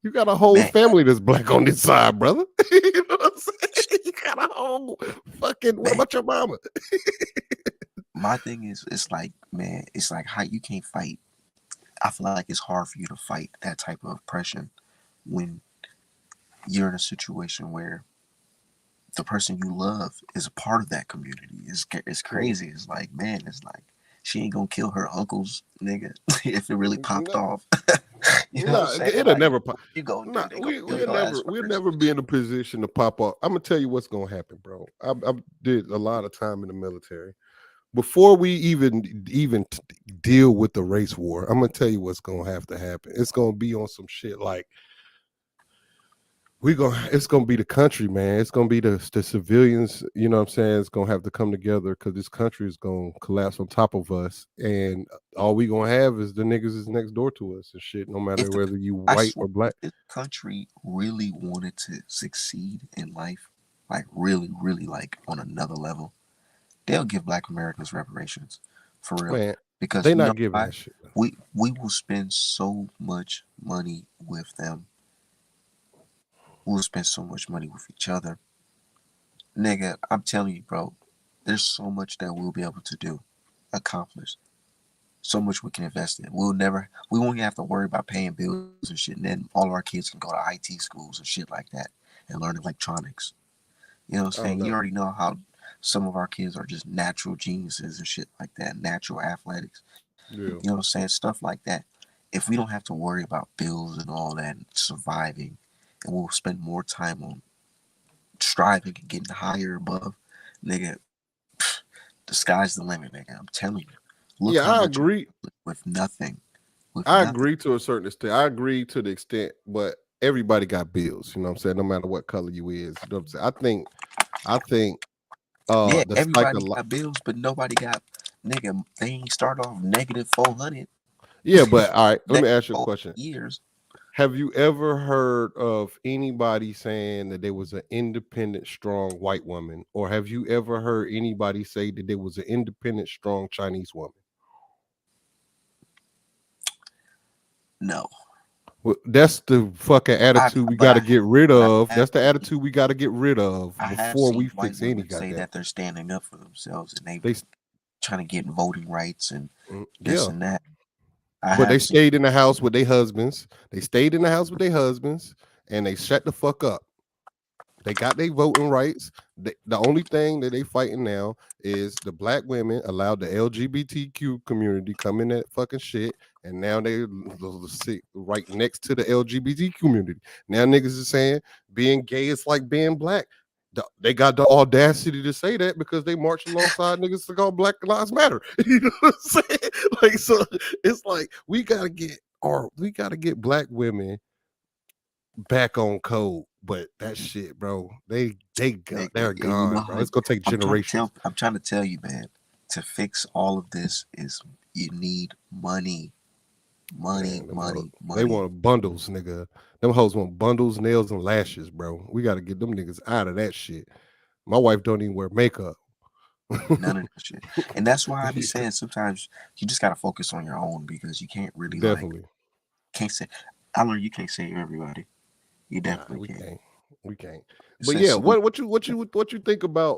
You got a whole Man, family that's black on this side, brother. You know what I'm saying? You got a whole fucking what man, about your mama? my thing is, it's like, man, it's like how you can't fight. I feel like it's hard for you to fight that type of oppression when you're in a situation where the person you love is a part of that community. It's True. crazy. It's like, man, it's like she ain't gonna kill her uncles, nigga, if it really popped No, off. You know what I'm no, saying? it'll Like, never what you gonna no, do? They gonna kill we'll your ass never we'll first. never be in a position to pop up. I'm gonna tell you what's gonna happen, bro. I did a lot of time in the military. Before we even deal with the race war, I'm gonna tell you what's gonna have to happen. It's gonna be on some shit like it's gonna be the country, man. It's gonna be the civilians, you know what I'm saying? It's gonna have to come together because this country is gonna collapse on top of us. And all we gonna have is the niggas is next door to us and shit, no If matter the whether you I white swear, or black. if this country really wanted to succeed in life, like really, really, like on another level, they'll give Black Americans reparations, for real. Man, Because they you know not giving why? that shit. We will spend so much money with them. We'll spend so much money with each other. Nigga, I'm telling you, bro, there's so much that we'll be able to do, accomplish. So much we can invest in. We won't have to worry about paying bills and shit. And then all of our kids can go to IT schools and shit like that and learn electronics. You know what I'm I don't saying? You know. already know how some of our kids are just natural geniuses and shit like that, natural athletics. Yeah. You know what I'm saying? Stuff like that. If we don't have to worry about bills and all that and surviving, and we'll spend more time on striving and getting higher above, nigga, the sky's the limit, nigga. I'm telling you. Look Yeah, how I much agree. with nothing. With I nothing. agree to a certain extent. I agree to the extent, but everybody got bills, you know what I'm saying? No matter what color you is. You know what I'm saying? I think Yeah, the everybody psycho got bills, but nobody got, nigga, they ain't start off negative 400, yeah, but all right, let me negative ask you a 400 question. years. Have you ever heard of anybody saying that there was an independent, strong white woman? Or have you ever heard anybody say that there was an independent, strong Chinese woman? No. Well, that's the fucking attitude we But got to get rid but of. I have That's the attitude we got to get rid of I have before we seen white fix any women say goddamn. that they're standing up for themselves and they They, trying to get voting rights and this yeah, and that. I but they have seen. stayed in the house with their husbands. They stayed in the house with their husbands, and they shut the fuck up. They got their voting rights. The only thing that they fighting now is the black women allowed the LGBTQ community come in that fucking shit, and now they sit right next to the LGBT community. Now niggas is saying being gay is like being black. They got the audacity to say that because they march alongside niggas to call Black Lives Matter. You know what I'm saying? Like, so it's like we gotta get black women back on code, but that shit, bro, Nigga, they're you know gone, bro. how It's gonna take generations. I'm trying to tell you, man, to fix all of this is you need money. Money, Man, money, they money. want bundles, nigga. Them hoes want bundles, nails, and lashes, bro. We gotta get them niggas out of that shit. My wife don't even wear makeup. None of that shit. And that's why I be saying sometimes you just gotta focus on your own because you can't really like Definitely. can't say I learned you can't save everybody. You Nah, definitely we can't. can't. We can't. It But says yeah, salute. what you think about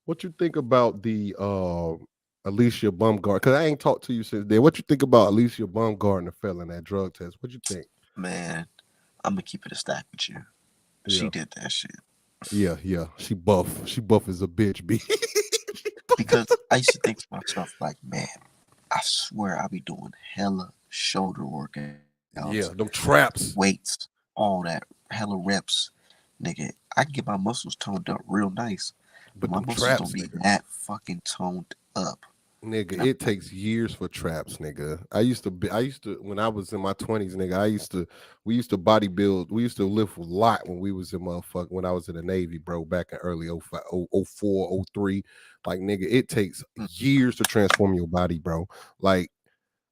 what you think about the Alicia Bumgarner? Because I ain't talked to you since then. What you think about Alicia Bumgarner failing that drug test? What you think? Man, I'm gonna keep it a stack with you. She Yeah. did that shit. Yeah, yeah. She buff. She buff as a bitch, B. Because I used to think to myself, like, man, I swear I be doing hella shoulder workouts, Yeah, them weights, traps. all that, hella reps. Nigga, I can get my muscles toned up real nice, but my But them muscles don't traps, be nigga. that fucking toned up. Nigga, And I'm it takes years for traps, nigga. I used to when I was in my 20s, nigga, we used to bodybuild. We used to lift a lot when we was in motherfucker when I was in the Navy, bro, back in early '05, '04, '03. Like, nigga, it takes years to transform your body, bro. Like,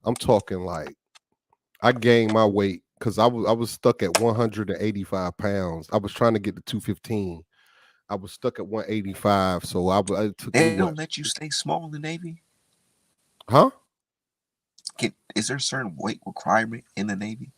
I'm talking like I gained my weight because I was stuck at 185 pounds. I was trying to get to 215. I was stuck at 185. So it took they me don't what? let you stay small in the Navy. Huh? Is there a certain weight requirement in the Navy?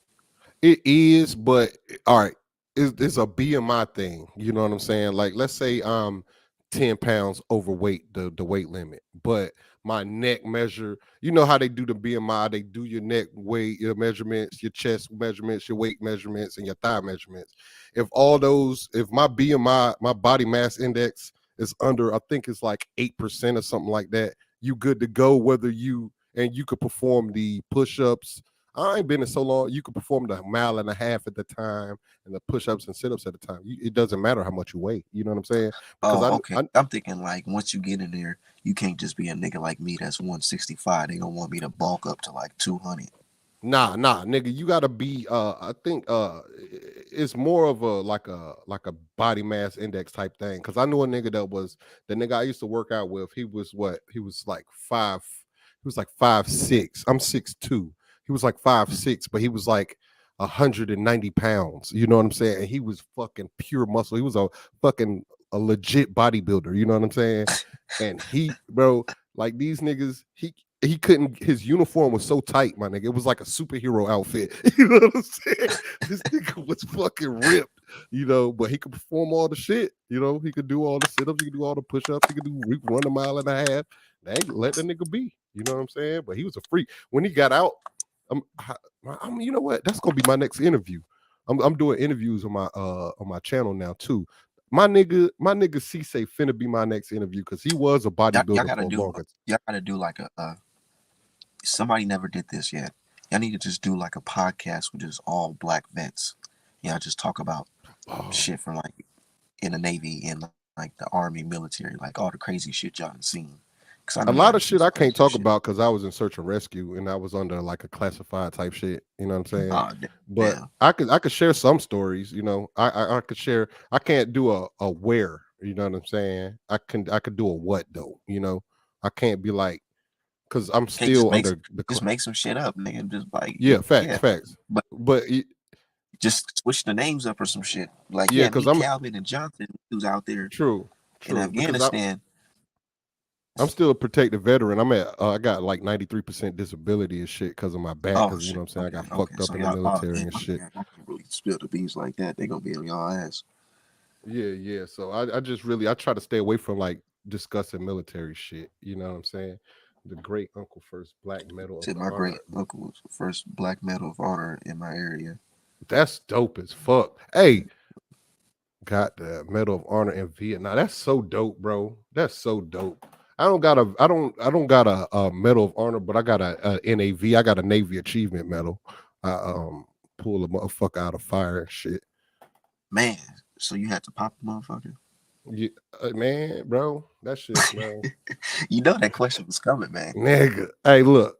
It is, but all right, it's a BMI thing. You know what I'm saying? Like, let's say I'm 10 pounds overweight, the weight limit, but my neck measure, you know how they do the BMI, they do your neck weight, your measurements, your chest measurements, your weight measurements, and your thigh measurements. If my BMI, my body mass index is under, I think it's like 8% or something like that, you good to go, you could perform the push-ups. I ain't been in so long. You could perform the mile and a half at the time and the push-ups and sit-ups at the time. It doesn't matter how much you weigh. You know what I'm saying? Because Oh, okay. I'm thinking like once you get in there, you can't just be a nigga like me that's 165. They gonna want me to bulk up to like 200. nah, nigga, you gotta be I think it's more of a body mass index type thing. Cause I knew a nigga that was the nigga I used to work out with, he was what? He was like 5'6". I'm 6'2". He was like 5'6", but he was like 190 pounds. You know what I'm saying? And he was fucking pure muscle. He was a legit bodybuilder, you know what I'm saying? And he, bro, like these niggas, he couldn't, his uniform was so tight, my nigga. It was like a superhero outfit. You know what I'm saying? This nigga was fucking ripped, but he could perform all the shit. He could do all the sit-ups, he could do all the push-ups, he could run a mile and a half. They ain't let the nigga be. You know what I'm saying? But he was a freak. When he got out, you know what? That's gonna be my next interview. I'm doing interviews on my channel now too. My nigga C say finna be my next interview because he was a Y'all bodybuilder gotta for a do long time. y'all gotta do like a somebody never did this yet. Y'all need to just do like a podcast with just all black vets. Y'all just talk about Oh, shit from like in the Navy and like the Army, military, like all the crazy shit y'all done seen. Cause I know a y'all done lot of seen shit some I crazy can't talk shit. about because I was in search and rescue and I was under like a classified type shit. You know what I'm saying? Oh But damn. I could share some stories. You know, I could share. I can't do a where. You know what I'm saying? I could do a what though. You know, I can't be like because I'm Can't just still make under the just make some shit up, nigga. Just like yeah, facts, yeah, facts. but But just switch the names up or some shit. Like yeah, yeah, because meet I'm Calvin and Johnson, who's out there true, in true. Because Afghanistan. I'm still a protected veteran. I'm at I got like 93% disability and shit because of my back. Oh Because you know shit. what I'm saying. I Okay, got okay. fucked So up in the y'all, oh military damn, and shit. yeah, I can't really spill the beans like that. They gonna be on y'all ass. Yeah, yeah. So I just really I try to stay away from like discussing military shit. You know what I'm saying? The great uncle first black medal of Said my great honor. uncle was the first Black Medal of Honor in my area. That's dope as fuck. Hey, got the medal of honor in Vietnam. That's so dope, bro. That's so dope. I don't got a medal of honor, but I got a NAV. I got a Navy Achievement Medal. I pull a motherfucker out of fire and shit. Man, so you had to pop the motherfucker. Yeah, man, bro, that shit, bro. You know that question was coming, man. Nigga, hey, look,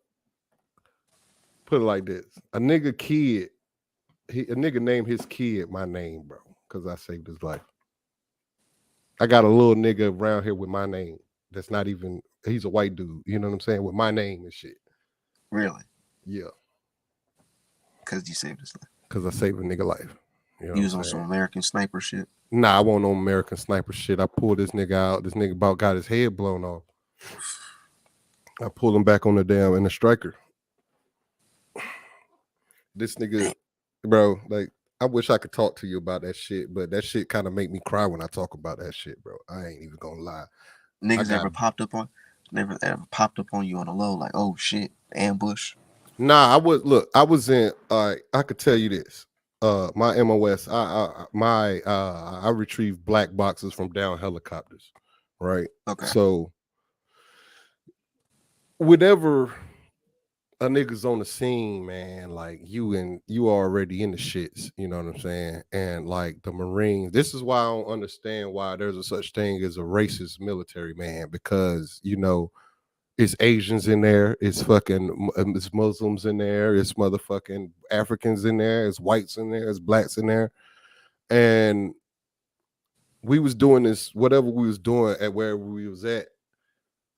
put it like this: a nigga kid, a nigga named his kid my name, bro, because I saved his life. I got a little nigga around here with my name. That's not even. He's a white dude. You know what I'm saying? With my name and shit. Really, Yeah, because you saved his life. because I saved a nigga life. You know what He I'm was on some saying? American Sniper shit. Nah, I won't no American Sniper shit. I pulled this nigga out. This nigga about got his head blown off. I pulled him back on the damn in the striker. This nigga, Damn, bro, like I wish I could talk to you about that shit, but that shit kind of make me cry when I talk about that shit, bro. I ain't even gonna lie. I niggas got never ever popped up on you on the low like, oh shit, ambush. nah. I was look. I was in. I could tell you this. My MOS. I retrieve black boxes from down helicopters, right? Okay, So whenever a nigga's on the scene, man, like you already in the shits, you know what I'm saying? And like the Marines, this is why I don't understand why there's a such thing as a racist military, man, because you know it's Asians in there, it's fucking it's Muslims in there, it's motherfucking Africans in there, it's whites in there, it's blacks in there. And we was doing this, whatever we was doing at wherever we was at,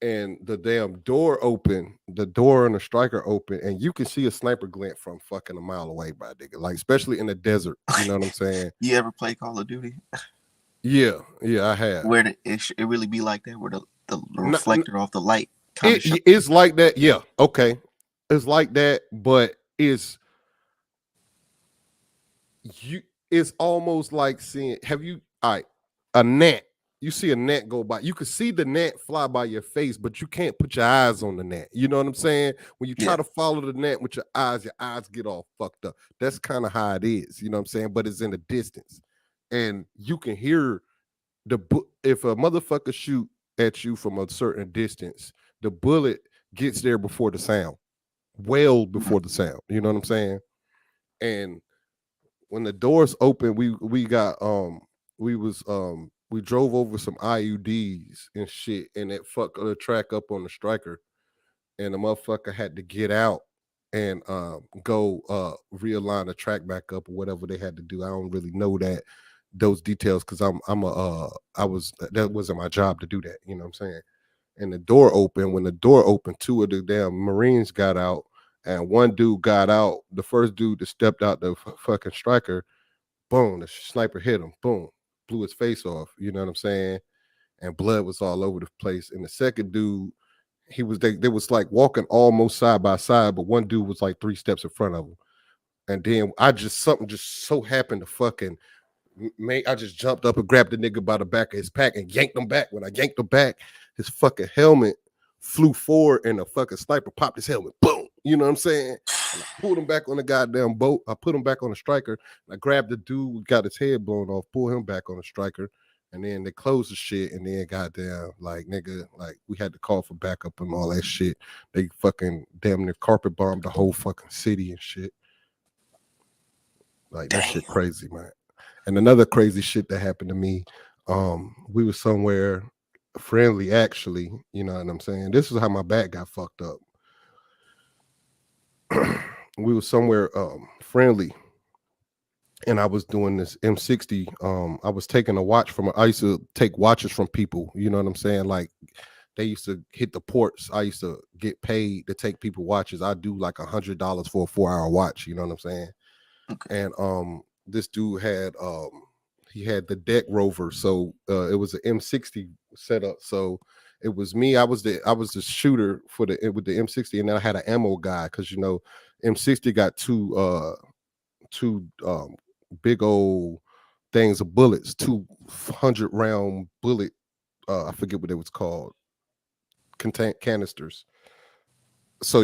and the damn door open, the door and the striker open, and you can see a sniper glint from fucking a mile away, by nigga. Like especially in the desert, you know what I'm saying? you ever play Call of Duty Yeah, yeah, I have. where it really be like that, where the N- n- reflector off the light kind of shot? it's like that, yeah. Okay, it's like that, but you it's almost like seeing. Have you? All right, a gnat. You see a gnat go by. You can see the gnat fly by your face, but you can't put your eyes on the gnat. You know what I'm saying? When you try Yeah, to follow the gnat with your eyes get all fucked up. That's kind of how it is. You know what I'm saying? But it's in the distance, and you can hear if a motherfucker shoot at you from a certain distance, the bullet gets there before the sound, well mhm. before the sound. You know what I'm saying? And when the doors open, we got we drove over some IUDs and shit, and it fucked the track up on the striker, and the motherfucker had to get out and go realign the track back up or whatever they had to do. I don't really know those details because I'm a I was that wasn't my job to do that. You know what I'm saying? And the door opened. When the door opened, two of the damn Marines got out, and one dude got out. The first dude that stepped out the fucking striker, boom, the sniper hit him, boom, blew his face off. You know what I'm saying? And blood was all over the place. And the second dude, they was like walking almost side by side, but one dude was like 3 steps in front of him. And then something just so happened to fucking I just jumped up and grabbed the nigga by the back of his pack and yanked him back. When I yanked him back, his fucking helmet flew forward and the fucking sniper popped his helmet. Boom. You know what I'm saying? And I pulled him back on the goddamn boat. I put him back on the striker. And I grabbed the dude who got his head blown off, pulled him back on the striker. And then they closed the shit, and then goddamn, like nigga, like we had to call for backup and all that shit. They fucking damn near carpet bombed the whole fucking city and shit. Like that Damn. shit crazy, man. And another crazy shit that happened to me, we were somewhere friendly actually, you know what I'm saying? This is how my back got fucked up. We were somewhere friendly, and I was doing this M60. I was taking a watch from. I used to take watches from people. You know what I'm saying? Like they used to hit the ports. I used to get paid to take people watches. I do like $100 for a 4 hour watch. You know what I'm saying? Okay. And this dude had he had the deck rover, so it was an M60 setup. So it was me. I was the shooter for the with the M60, and then I had an ammo guy because you know M60 got two big old things of bullets, 200 round bullet. I forget what it was called, canisters. So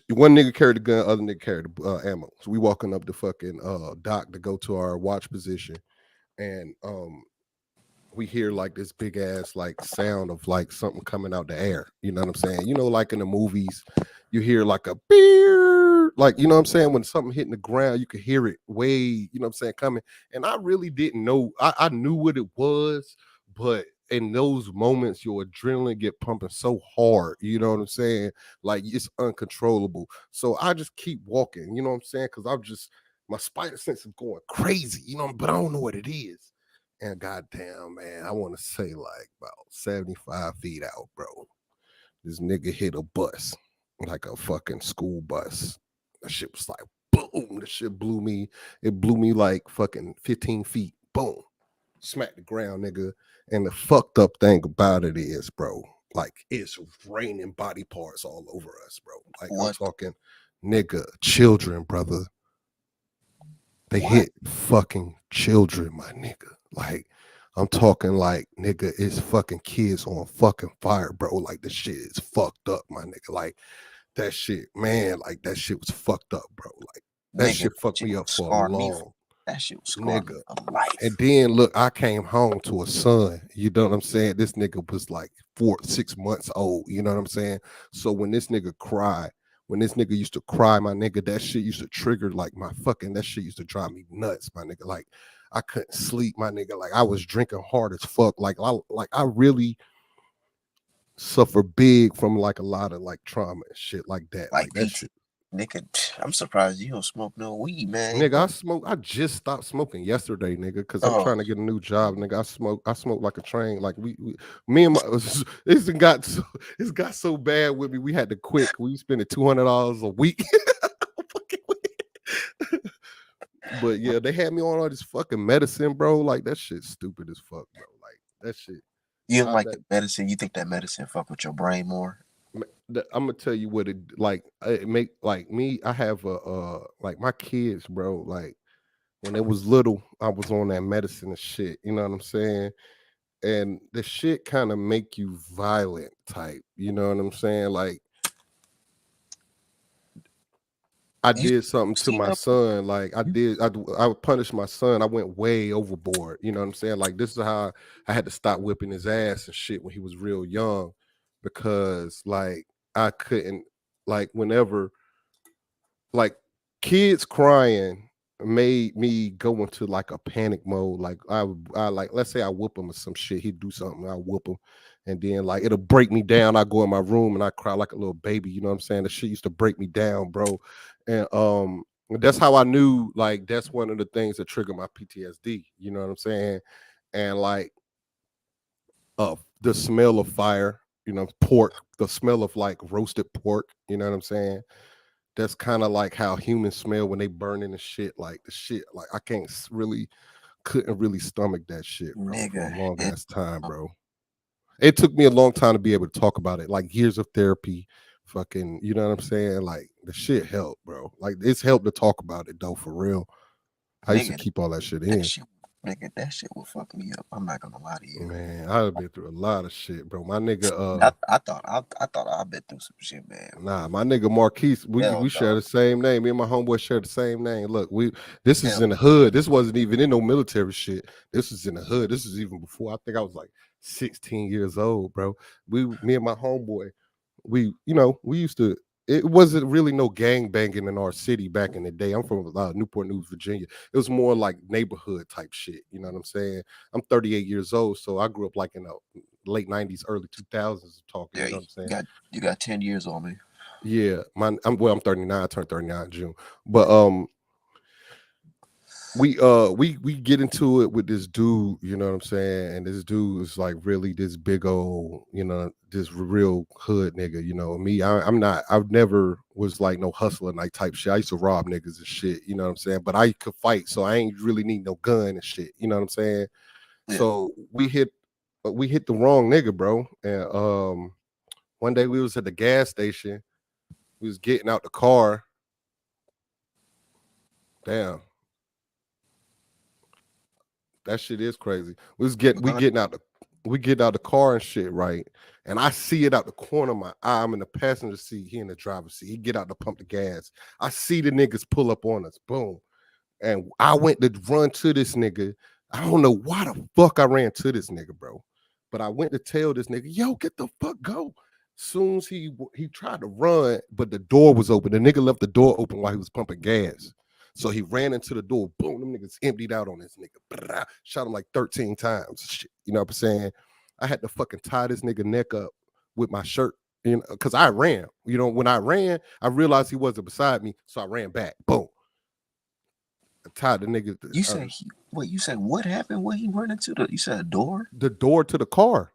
one nigga carried the gun, other nigga carried the ammo. So we walking up the fucking dock to go to our watch position, and we hear like this big ass like sound of like something coming out the air. You know what I'm saying? You know, like in the movies, you hear like a beer, like you know what I'm saying, when something hitting the ground, you could hear it way, you know what I'm saying, coming. And I really didn't know. I knew what it was, but in those moments, your adrenaline get pumping so hard. You know what I'm saying? Like it's uncontrollable. So I just keep walking. You know what I'm saying? Because I'm just my spider sense is going crazy. You know, but I don't know what it is. And goddamn, man, I want to say like about 75 feet out, bro. This nigga hit a bus, like a fucking school bus. That shit was like boom. The shit blew me. It blew me like fucking 15 feet. Boom. Smack the ground, nigga. And the fucked up thing about it is, bro, like it's raining body parts all over us, bro. Like I'm What? talking, nigga, children, brother. They What? hit fucking children, my nigga. Like, I'm talking like, nigga, it's fucking kids on fucking fire, bro. Like, the shit is fucked up, my nigga. Like, that shit, man, like, that shit was fucked up, bro. Like, that Nigga, shit that fucked shit me would up for a scar me. long That shit would scar me nigga. for And life. then look, I came home to a son. You know what I'm saying? This nigga was like 6 months old. You know what I'm saying? So when this nigga cried, when this nigga used to cry, my nigga, that shit used to trigger like my fucking. That shit used to drive me nuts, my nigga. Like I couldn't sleep, my nigga. Like I was drinking hard as fuck. Like I really suffer big from like a lot of like trauma and shit like that. Like Like that PT. shit. Nigga, I'm surprised you don't smoke no weed, man. Nigga, I smoke. I just stopped smoking yesterday, nigga, because I'm Oh, trying to get a new job, nigga. I smoke like a train. Like me and my, it's got so, it's got so bad with me. We had to quit. We spending $200 a week. Fucking weed. But yeah, they had me on all this fucking medicine, bro. Like that shit stupid as fuck, bro. Like that shit. you don't I, like that the medicine? You think that medicine fuck with your brain more? I'm gonna tell you what it like. It make like me. I have a like my kids, bro. Like when it was little, I was on that medicine and shit. You know what I'm saying? And the shit kind of make you violent type. You know what I'm saying? Like I You did something to seen my up? son. Like I would punish my son. I went way overboard. You know what I'm saying? Like this is how I had to stop whipping his ass and shit when he was real young, because like I couldn't like whenever like kids crying made me go into like a panic mode. Like I like let's say I whoop him or some shit, he'd do something, I whoop him, and then like it'll break me down. I go in my room and I cry like a little baby. You know what I'm saying? The shit used to break me down, bro. And that's how I knew like that's one of the things that trigger my PTSD. You know what I'm saying? And like the smell of fire, you know, pork, the smell of like roasted pork. You know what I'm saying? That's kind of like how humans smell when they burning the shit. Like the shit, like I can't really, couldn't really stomach that shit, bro, for a Nigga, long ass time, bro. It took me a long time to be able to talk about it, like years of therapy, fucking, you know what I'm saying? Like the shit helped, bro. Like it's helped to talk about it though, for real. I used to nigga, keep all that shit that in. shit. Nigga, that shit will fuck me up. I'm not gonna lie to you. Man, I've been through a lot of shit, bro. My nigga, I thought I've been through some shit, man. nah, my nigga Marquise, we Hell share no. the same name. Me and my homeboy share the same name. Look, this is Hell in the hood. This wasn't even in no military shit. This is in the hood. This is even before I think I was like 16 years old, bro. Me and my homeboy, we used to. It wasn't really no gang banging in our city back in the day. I'm from Newport News, Virginia. It was more like neighborhood type shit. You know what I'm saying? I'm 38 years old, so I grew up like in the late 90s, early 2000s talking. yeah, You know what I'm saying? you got 10 years on me. Yeah, I'm 39. I turned 39 in June. But we get into it with this dude, you know what I'm saying? And this dude is like really this big old, this real hood nigga, Me, I'm not, I've never was like no hustler like type shit. I used to rob niggas and shit, you know what I'm saying? But I could fight, so I ain't really need no gun and shit, you know what I'm saying? Yeah. So we hit the wrong nigga, bro. And one day we was at the gas station, we was getting out the car. Damn, that shit is crazy. We getting out the car and shit, right? And I see it out the corner of my eye. I'm in the passenger seat, he in the driver's seat. He get out to pump the gas. I see the niggas pull up on us. Boom. And I went to run to this nigga. I don't know why the fuck I ran to this nigga, bro. But I went to tell this nigga, yo, get the fuck go. Soon as he tried to run, but the door was open. The nigga left the door open while he was pumping gas. So he ran into the door. Boom, them niggas emptied out on this nigga. Shot him like 13 times. Shit, you know what I'm saying? I had to fucking tie this nigga neck up with my shirt, because I ran. When I ran, I realized he wasn't beside me, so I ran back. Boom. I tied the nigga. You said wait. You said what happened? What he run into the? You said a door? The door to the car.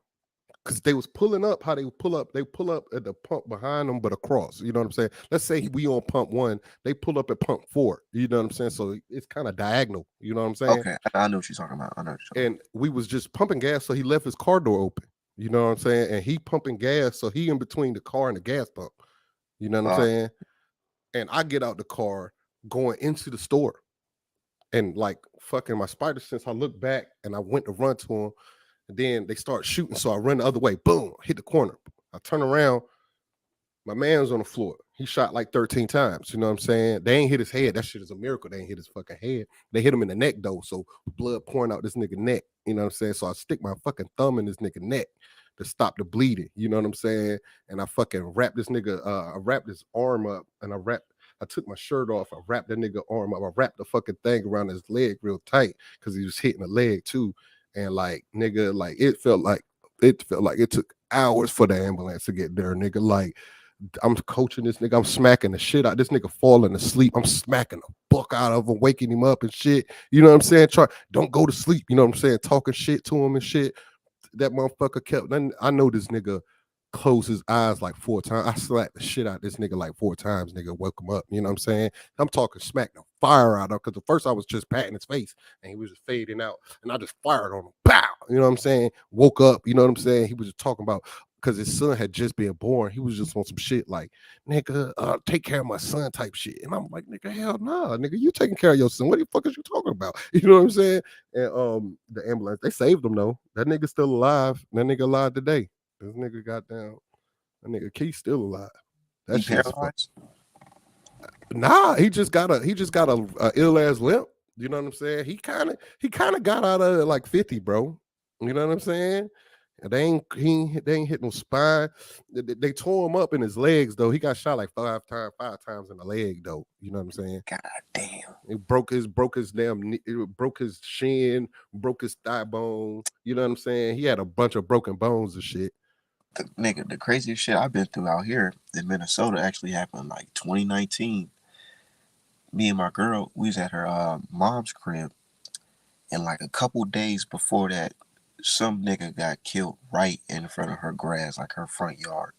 Because they was pulling up, how they would pull up. They pull up at the pump behind them, but across. You know what I'm saying? Let's say we on pump 1, they pull up at pump 4. You know what I'm saying? So it's kind of diagonal. You know what I'm saying? Okay, I know what you're talking about. I know what you're talking And we was just pumping gas, so he left his car door open. You know what I'm saying? And he pumping gas, so he in between the car and the gas pump. You know what I'm about. saying? And I get out the car going into the store. And like fucking my spider sense, I look back and I went to run to him. And then they start shooting, so I run the other way. Boom, hit the corner. I turn around. My man's on the floor. He shot like 13 times. You know what I'm saying? They ain't hit his head. That shit is a miracle. They ain't hit his fucking head. They hit him in the neck though. So blood pouring out this nigga neck. You know what I'm saying? So I stick my fucking thumb in this nigga neck to stop the bleeding. You know what I'm saying? And I fucking wrap this nigga, I wrapped his arm up and I took my shirt off. I wrapped that nigga arm up. I wrapped the fucking thing around his leg real tight because he was hitting the leg too. And like nigga, like it felt like it took hours for the ambulance to get there, nigga. Like I'm coaching this nigga. I'm smacking the shit out. This nigga falling asleep. I'm smacking the fuck out of him, waking him up and shit. You know what I'm saying? Don't go to sleep. You know what I'm saying? Talking shit to him and shit. That motherfucker kept. Then I know this nigga closed his eyes like 4 times. I slapped the shit out this nigga like 4 times. Nigga, woke him up. You know what I'm saying? I'm talking smack the fire out of him because at first I was just patting his face and he was just fading out, and I just fired on him. Pow! You know what I'm saying? Woke up. You know what I'm saying? He was just talking about because his son had just been born. He was just on some shit like, nigga, take care of my son type shit. And I'm like, nigga, hell nah, nigga, you taking care of your son. What the fuck is you talking about? You know what I'm saying? And the ambulance, they saved him though. That nigga still alive. That nigga alive today. This nigga got down. That nigga Keith still alive. That He shit is fuck. paralyzed. Nah, he just got a ill ass limp. You know what I'm saying? He kind of got out of it like 50, bro. You know what I'm saying? And they ain't hit no spine. They tore him up in his legs though. He got shot like 5 times in the leg though. You know what I'm saying? God damn. It broke his damn knee, it broke his shin, broke his thigh bone. You know what I'm saying? He had a bunch of broken bones and shit. The craziest shit I've been through out here in Minnesota actually happened like 2019. Me and my girl, we was at her mom's crib, and like a couple days before that, some nigga got killed right in front of her grass, like her front yard,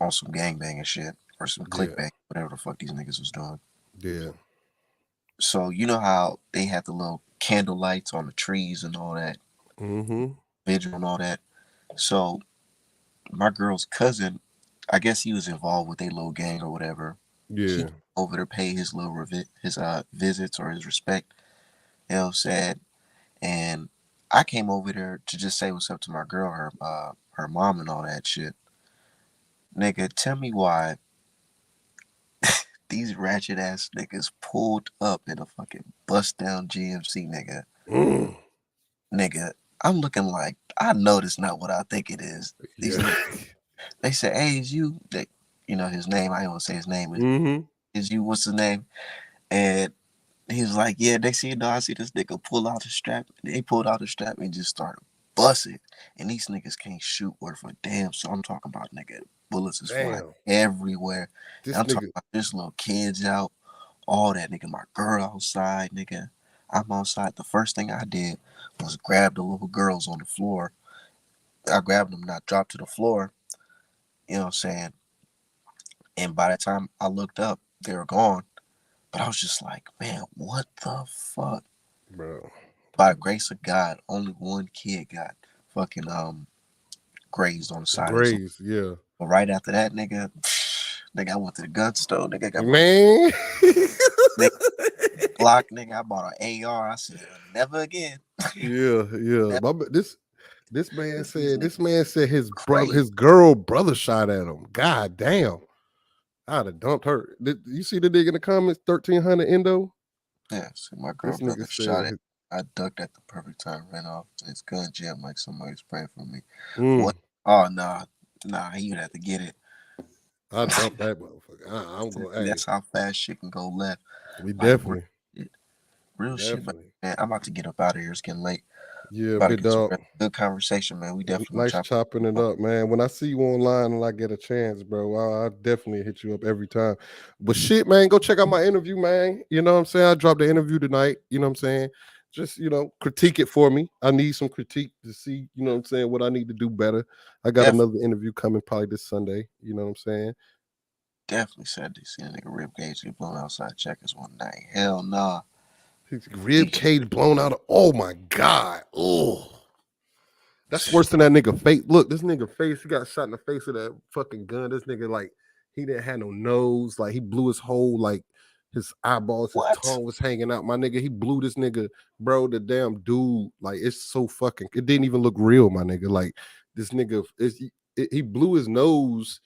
on some gangbanging shit or some Yeah, clickbait, whatever the fuck these niggas was doing. yeah. So you know how they have the little candle lights on the trees and all that, Mm-hmm. vigil and all that. So my girl's cousin, I guess he was involved with a little gang or whatever. He Yeah. over to pay his little visits or his respect. You know what I'm saying? and I came over there to just say what's up to my girl, her mom and all that shit. Nigga, tell me why these ratchet ass niggas pulled up in a fucking bust down GMC, nigga. Mm. Nigga, I'm looking like I know this not what I think it is. These Yeah. niggas, they said, "Hey, is you?" They, his name. I don't want to say his name. Mm-hmm. Is you? What's his name? And he was like, "Yeah." Next thing you know, I see this nigga pull out the strap. They pulled out the strap and just started busting. And these niggas can't shoot worth a damn. So I'm talking about, nigga, bullets is flying Damn. everywhere. And This I'm talking nigga. about this little kids out, all that, nigga. My girl outside, nigga. I'm outside. The first thing I did was grab the little girls on the floor. I grabbed them and I dropped to the floor. You know what I'm saying? And by the time I looked up, they were gone. But I was just like, man, what the fuck? Bro. By grace of God, only one kid got fucking grazed on the side of his leg. Grace, yeah. But right after that, nigga, nigga, I went to the gun store. Nigga got my Man. nigga, Glock. Nigga, I bought an AR. I said, never again. Yeah, yeah. Never. This man These said niggas his brother, crazy. his girl brother shot at him. God damn. I'd have dumped her. Did you see the nigga in the comments? 1300 Endo. Yeah, so my girl This brother nigga shot said, it. I ducked at the perfect time, ran off. His gun jammed like somebody was praying for me. mm, What? Oh, nah, he would have to get it. I dumped that motherfucker. I'm going. Hey, That's how fast shit can go left. we Like real definitely, shit, real shit. But definitely. man, I'm about to get up out of here. It's getting late. Yeah, About to big get some dog. rest. Good conversation, man. We definitely gonna Nice chop. chopping it up, man. When I see you online and I get a chance, bro, I definitely hit you up every time. But shit, man, go check out my interview, man. You know what I'm saying? I dropped the interview tonight. You know what I'm saying? Just, critique it for me. I need some critique to see, you know what I'm saying, what I need to do better. I got Definitely, another interview coming probably this Sunday. You know what I'm saying? definitely said this. See a nigga rib cage get blown outside checkers one night. Hell nah. His rib He should. cage blown out. Oh my God. Oh. That's worse than that nigga face. Look, this nigga face, he got shot in the face with that fucking gun. This nigga, like, he didn't have no nose. Like, he blew his whole, like, his eyeballs, his What? tongue was hanging out. My nigga, he blew this nigga, bro, the damn dude. Like, it's so fucking, it didn't even look real, my nigga. Like, this nigga, he blew his nose.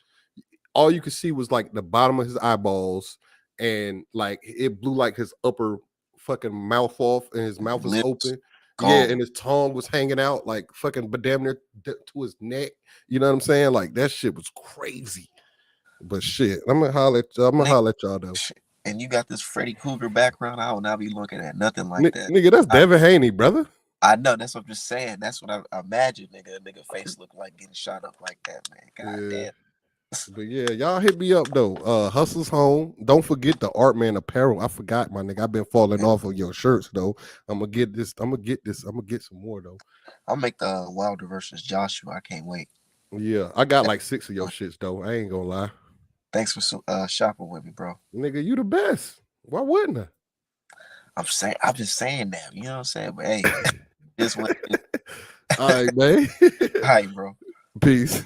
All you could see was, like, the bottom of his eyeballs. And, like, it blew, like, his upper fucking mouth off. And his mouth was Lips open. Yeah, and gone. his tongue was hanging out like fucking, but damn near to his neck. You know what I'm saying? Like that shit was crazy. But shit, I'm gonna holler at y'all. I'm gonna Nigga, holler at y'all though. and you got this Freddy Krueger background. I will not be looking at nothing like that. Nigga, that's I, Devin Haney, brother. I know. That's what I'm just saying. That's what I imagine. Nigga, a nigga face look like getting shot up like that, man. God Yeah. damn. But yeah, y'all hit me up though. Hustle's home. Don't forget the Art Man apparel. I forgot, my nigga. I've been falling Man, off of your shirts though. I'm gonna get this. I'm gonna get this. I'm gonna get some more though. I'll make the Wilder versus Joshua. I can't wait. Yeah, I got like 6 of your shits though. I ain't gonna lie. Thanks for shopping with me, bro. Nigga, you the best. Why wouldn't I? I'm just saying that. You know what I'm saying? But hey, this what. All right, man. All right, bro. Peace.